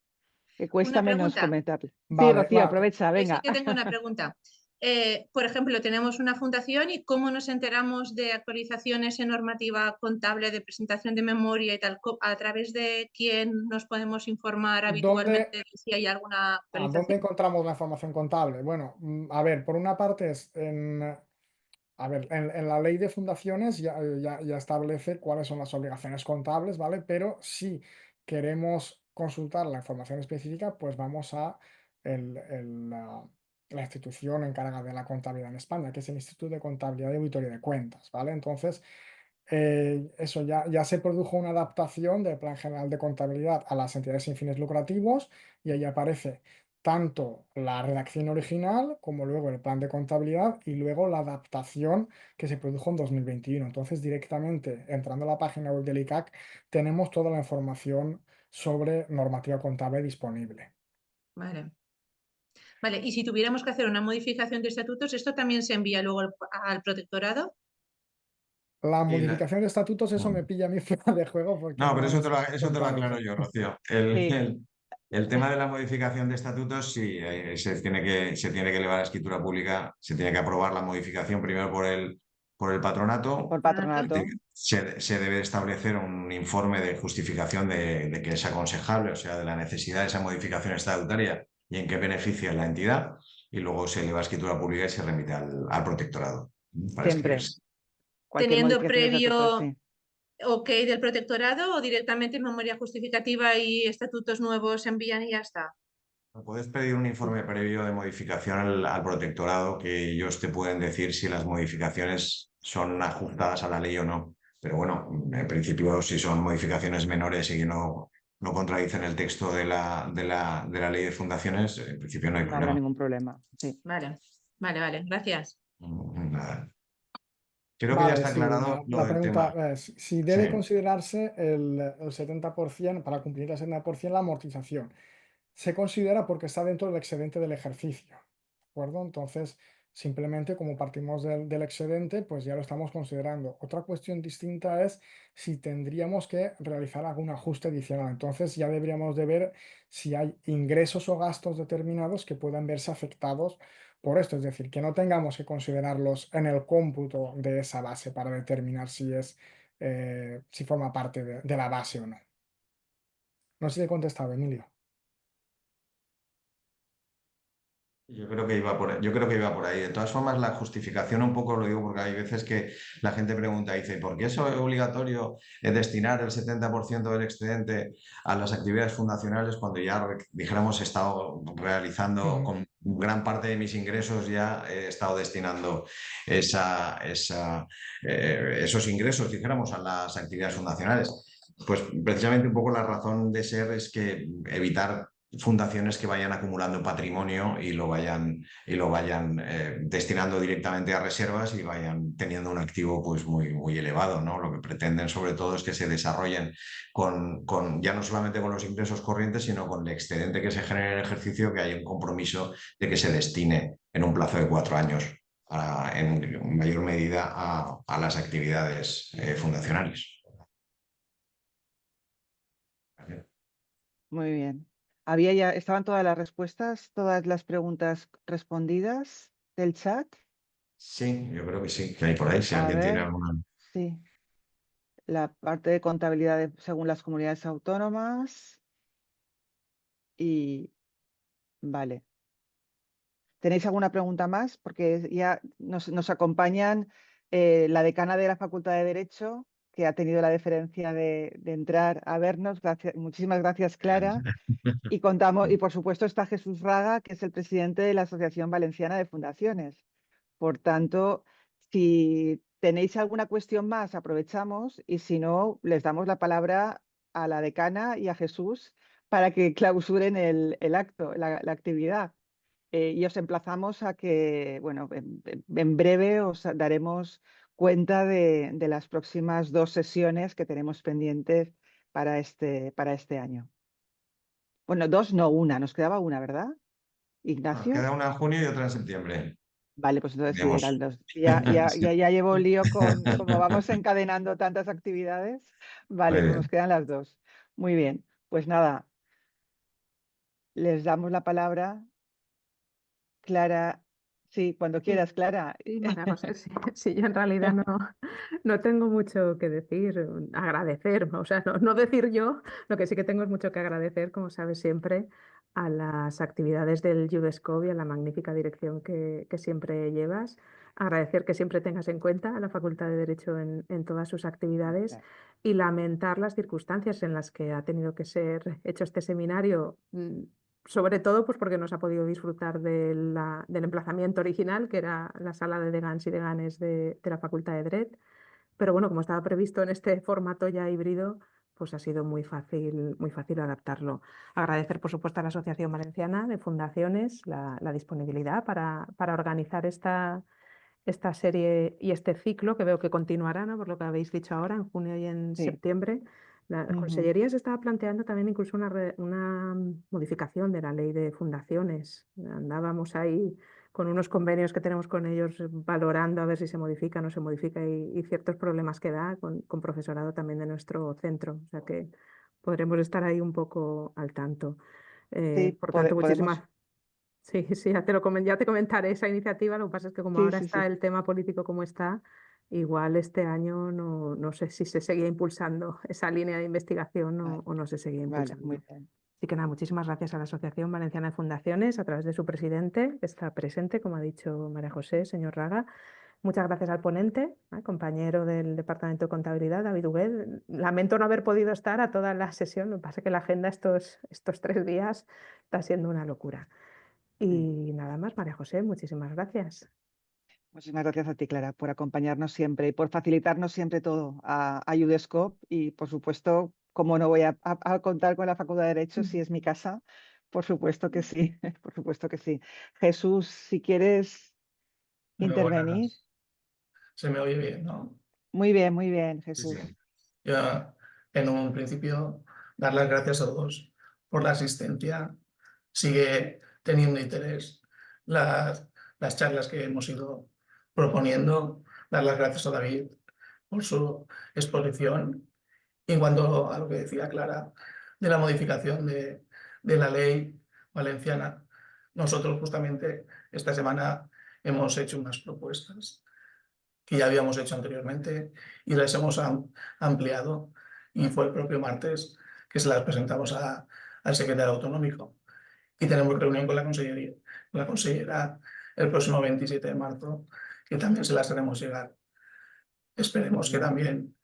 que cuesta Una menos pregunta. comentar. Sí, Vale, Rocío, aprovecha, Yo sí venga. que tengo una pregunta. Por ejemplo, tenemos una fundación y cómo nos enteramos de actualizaciones en normativa contable, de presentación de memoria y tal, a través de quién nos podemos informar ¿Dónde, habitualmente si hay alguna ¿dónde actualización. encontramos la información contable? Bueno, a ver, por una parte es a ver, en la ley de fundaciones ya establece cuáles son las obligaciones contables, ¿vale? Pero si queremos consultar la información específica, pues vamos a la institución encargada de la contabilidad en España, que es el Instituto de Contabilidad y Auditoría de Cuentas, ¿vale? Entonces, eso ya se produjo una adaptación del Plan General de Contabilidad a las entidades sin fines lucrativos y ahí aparece tanto la redacción original como luego el plan de contabilidad y luego la adaptación que se produjo en 2021. Entonces, directamente entrando a la página web del ICAC, tenemos toda la información sobre normativa contable disponible. Vale. Vale, y si tuviéramos que hacer una modificación de estatutos, ¿esto también se envía luego al protectorado? La Y modificación de estatutos, eso me pilla a mí fuera de juego porque No, pero no soy eso te lo aclaro contable. yo, Rocío. Sí, El tema de la modificación de estatutos, sí, se tiene que elevar a escritura pública, se tiene que aprobar la modificación primero por el patronato. por Patronato. patronato. Se debe establecer un informe de justificación de que es aconsejable, o sea, de la necesidad de esa modificación estatutaria y en qué beneficia la entidad, y luego se eleva a escritura pública y se remite al protectorado para Siempre. escribirse. Cualquier Teniendo modificación de estatuto, previo sí. ok del protectorado o directamente memoria justificativa y estatutos nuevos se envían y ya está. Puedes pedir un informe previo de modificación al protectorado que ellos te pueden decir si las modificaciones son ajustadas a la ley o no. Pero bueno, en principio, si son modificaciones menores y que no contradicen el texto de la ley de fundaciones, en principio no hay No habrá problema. ningún problema. Sí. Vale, vale, gracias. Nada. Creo que ya Vale, está sí, aclarado lo la del tema. pregunta es si Sí. debe considerarse el 70% para cumplir el 70% la amortización. Se considera porque está dentro del excedente del ejercicio, ¿de acuerdo? Entonces, simplemente como partimos del excedente, pues ya lo estamos considerando. Otra cuestión distinta es si tendríamos que realizar algún ajuste adicional. Entonces, ya deberíamos de ver si hay ingresos o gastos determinados que puedan verse afectados por esto. Es decir, que no tengamos que considerarlos en el cómputo de esa base para determinar si forma parte de la base o no. No sé si he contestado, Emilio. Yo creo que iba por ahí. De todas formas, la justificación un poco lo digo porque hay veces que la gente pregunta, dice, ¿por qué eso es obligatorio destinar el 70% del excedente a las actividades fundacionales cuando ya, dijéramos, he estado realizando Ujú. con gran parte de mis ingresos, ya he estado destinando esos ingresos, dijéramos, a las actividades fundacionales? Pues precisamente un poco la razón de ser es que evitar fundaciones que vayan acumulando patrimonio y lo vayan destinando directamente a reservas y vayan teniendo un activo pues muy, muy elevado, ¿no? Lo que pretenden sobre todo es que se desarrollen ya no solamente con los ingresos corrientes, sino con el excedente que se genere en el ejercicio, que haya un compromiso de que se destine en un plazo de 4 años en mayor medida a las actividades fundacionales. ¿Vale? Muy bien. Estaban todas las respuestas, todas las preguntas respondidas del chat. Sí, yo creo que sí, que hay por ahí, si A alguien tiene ver, alguna. sí. La parte de contabilidad según las comunidades autónomas. Y vale. ¿Tenéis alguna pregunta más? Porque ya nos acompañan la decana de la Facultad de Derecho que ha tenido la deferencia de entrar a vernos. Muchísimas gracias, Clara. Y contamos, y por supuesto está Jesús Raga, que es el presidente de la Asociación Valenciana de Fundaciones. Por tanto, si tenéis alguna cuestión más, aprovechamos, y si no, les damos la palabra a la decana y a Jesús para que clausuren el acto, la actividad. Y os emplazamos a que, bueno, en breve os daremos cuenta de las próximas 2 sesiones que tenemos pendientes para este año. Bueno, 2 no, 1, nos quedaba una, ¿verdad, Nos Ignacio? queda una en junio y otra en septiembre. Vale, pues entonces sí, Veremos. eran 2. Ya llevo lío como vamos encadenando tantas actividades. Vale, Muy pues nos bien. quedan las 2. Muy bien, pues nada, les damos la palabra. Clara, sí, cuando Sí, quieras, Clara. sí, María José, sí, sí, yo en realidad no tengo mucho que decir, agradecer, o sea, no decir yo, lo que sí que tengo es mucho que agradecer, como sabes siempre, a las actividades del UDESCOB y a la magnífica dirección que siempre llevas, agradecer que siempre tengas en cuenta a la Facultad de Derecho en todas sus actividades y lamentar las circunstancias en las que ha tenido que ser hecho este seminario. Sobre todo pues porque no se ha podido disfrutar del emplazamiento original, que era la sala de degans y deganes de la Facultad de Derecho. Pero bueno, como estaba previsto en este formato ya híbrido, pues ha sido muy fácil adaptarlo. Agradecer, por supuesto, a la Asociación Valenciana de Fundaciones la disponibilidad para organizar esta serie y este ciclo, que veo que continuará, ¿no? Por lo que habéis dicho ahora, en junio y en Sí. septiembre. La Ujú. Consellería se estaba planteando también incluso una modificación de la ley de fundaciones. Andábamos ahí con unos convenios que tenemos con ellos valorando a ver si se modifica o no se modifica y ciertos problemas que da con profesorado también de nuestro centro. O sea que podremos estar ahí un poco al tanto. Sí, Por tanto, podemos. muchísimas... Sí, sí, ya te comentaré esa iniciativa. Lo que pasa es que como Sí, ahora sí, está sí. el tema político como está, igual este año no sé si se seguía impulsando esa línea de investigación Vale, o no se seguía vale, muy impulsando. bien. Así que nada, muchísimas gracias a la Asociación Valenciana de Fundaciones a través de su presidente, que está presente, como ha dicho María José, señor Raga. Muchas gracias al ponente, compañero del Departamento de Contabilidad, David Huguet. Lamento no haber podido estar a toda la sesión, lo que pasa es que la agenda estos 3 días está siendo una locura. Sí. Y nada más, María José, muchísimas gracias. Muchísimas gracias a ti, Clara, por acompañarnos siempre y por facilitarnos siempre todo a UDESCOP. Y, por supuesto, como no voy a contar con la Facultad de Derecho, si es mi casa, por supuesto que sí, por supuesto que sí. Jesús, si quieres Muy intervenir. buenas. Se me oye bien, ¿no? Muy bien, Sí, Jesús. sí. Ya, en un principio, dar las gracias a todos por la asistencia. Sigue teniendo interés las charlas que hemos ido proponiendo. Dar las gracias a David por su exposición. Y en cuanto a lo que decía Clara de la modificación de la ley valenciana, nosotros justamente esta semana hemos hecho unas propuestas que ya habíamos hecho anteriormente y las hemos ampliado, y fue el propio martes que se las presentamos al secretario autonómico y tenemos reunión con la consellera el próximo 27 de marzo, que también se las haremos llegar. Esperemos que también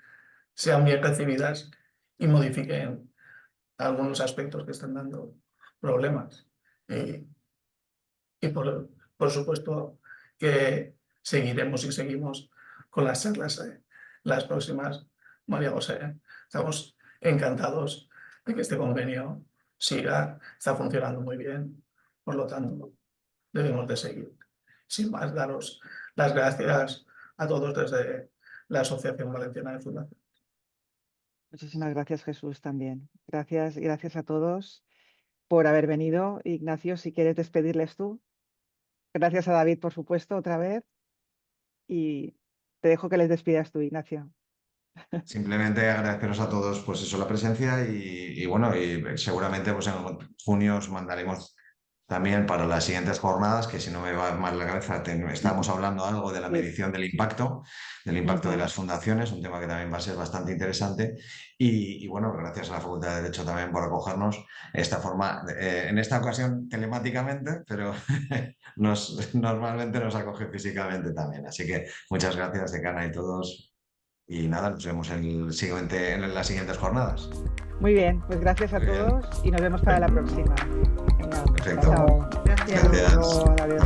sean bien recibidas y modifiquen algunos aspectos que están dando problemas. Y por supuesto que seguiremos y seguimos con las charlas las próximas. María José, estamos encantados de que este convenio siga, está funcionando muy bien, por lo tanto debemos de seguir. Sin más, daros las gracias a todos desde la Asociación Valenciana de Fundación. Muchísimas gracias, Jesús, también. Gracias y gracias a todos por haber venido. Ignacio, si quieres despedirles tú. Gracias a David, por supuesto, otra vez. Y te dejo que les despidas tú, Ignacio. Simplemente agradeceros a todos pues eso, la presencia y bueno, y seguramente pues en junio os mandaremos también para las siguientes jornadas, que si no me va mal la cabeza, estamos hablando algo de la Sí. medición del impacto de las fundaciones, un tema que también va a ser bastante interesante. Y bueno, gracias a la Facultad de Derecho también por acogernos de esta forma, en esta ocasión telemáticamente, pero normalmente nos acoge físicamente también. Así que muchas gracias, decana y todos. y nada, nos vemos en las siguientes jornadas. Muy bien, pues gracias a Muy bien. todos y nos vemos para la próxima. Venga, Perfecto. chao. Gracias. Gracias. Hasta luego, adiós.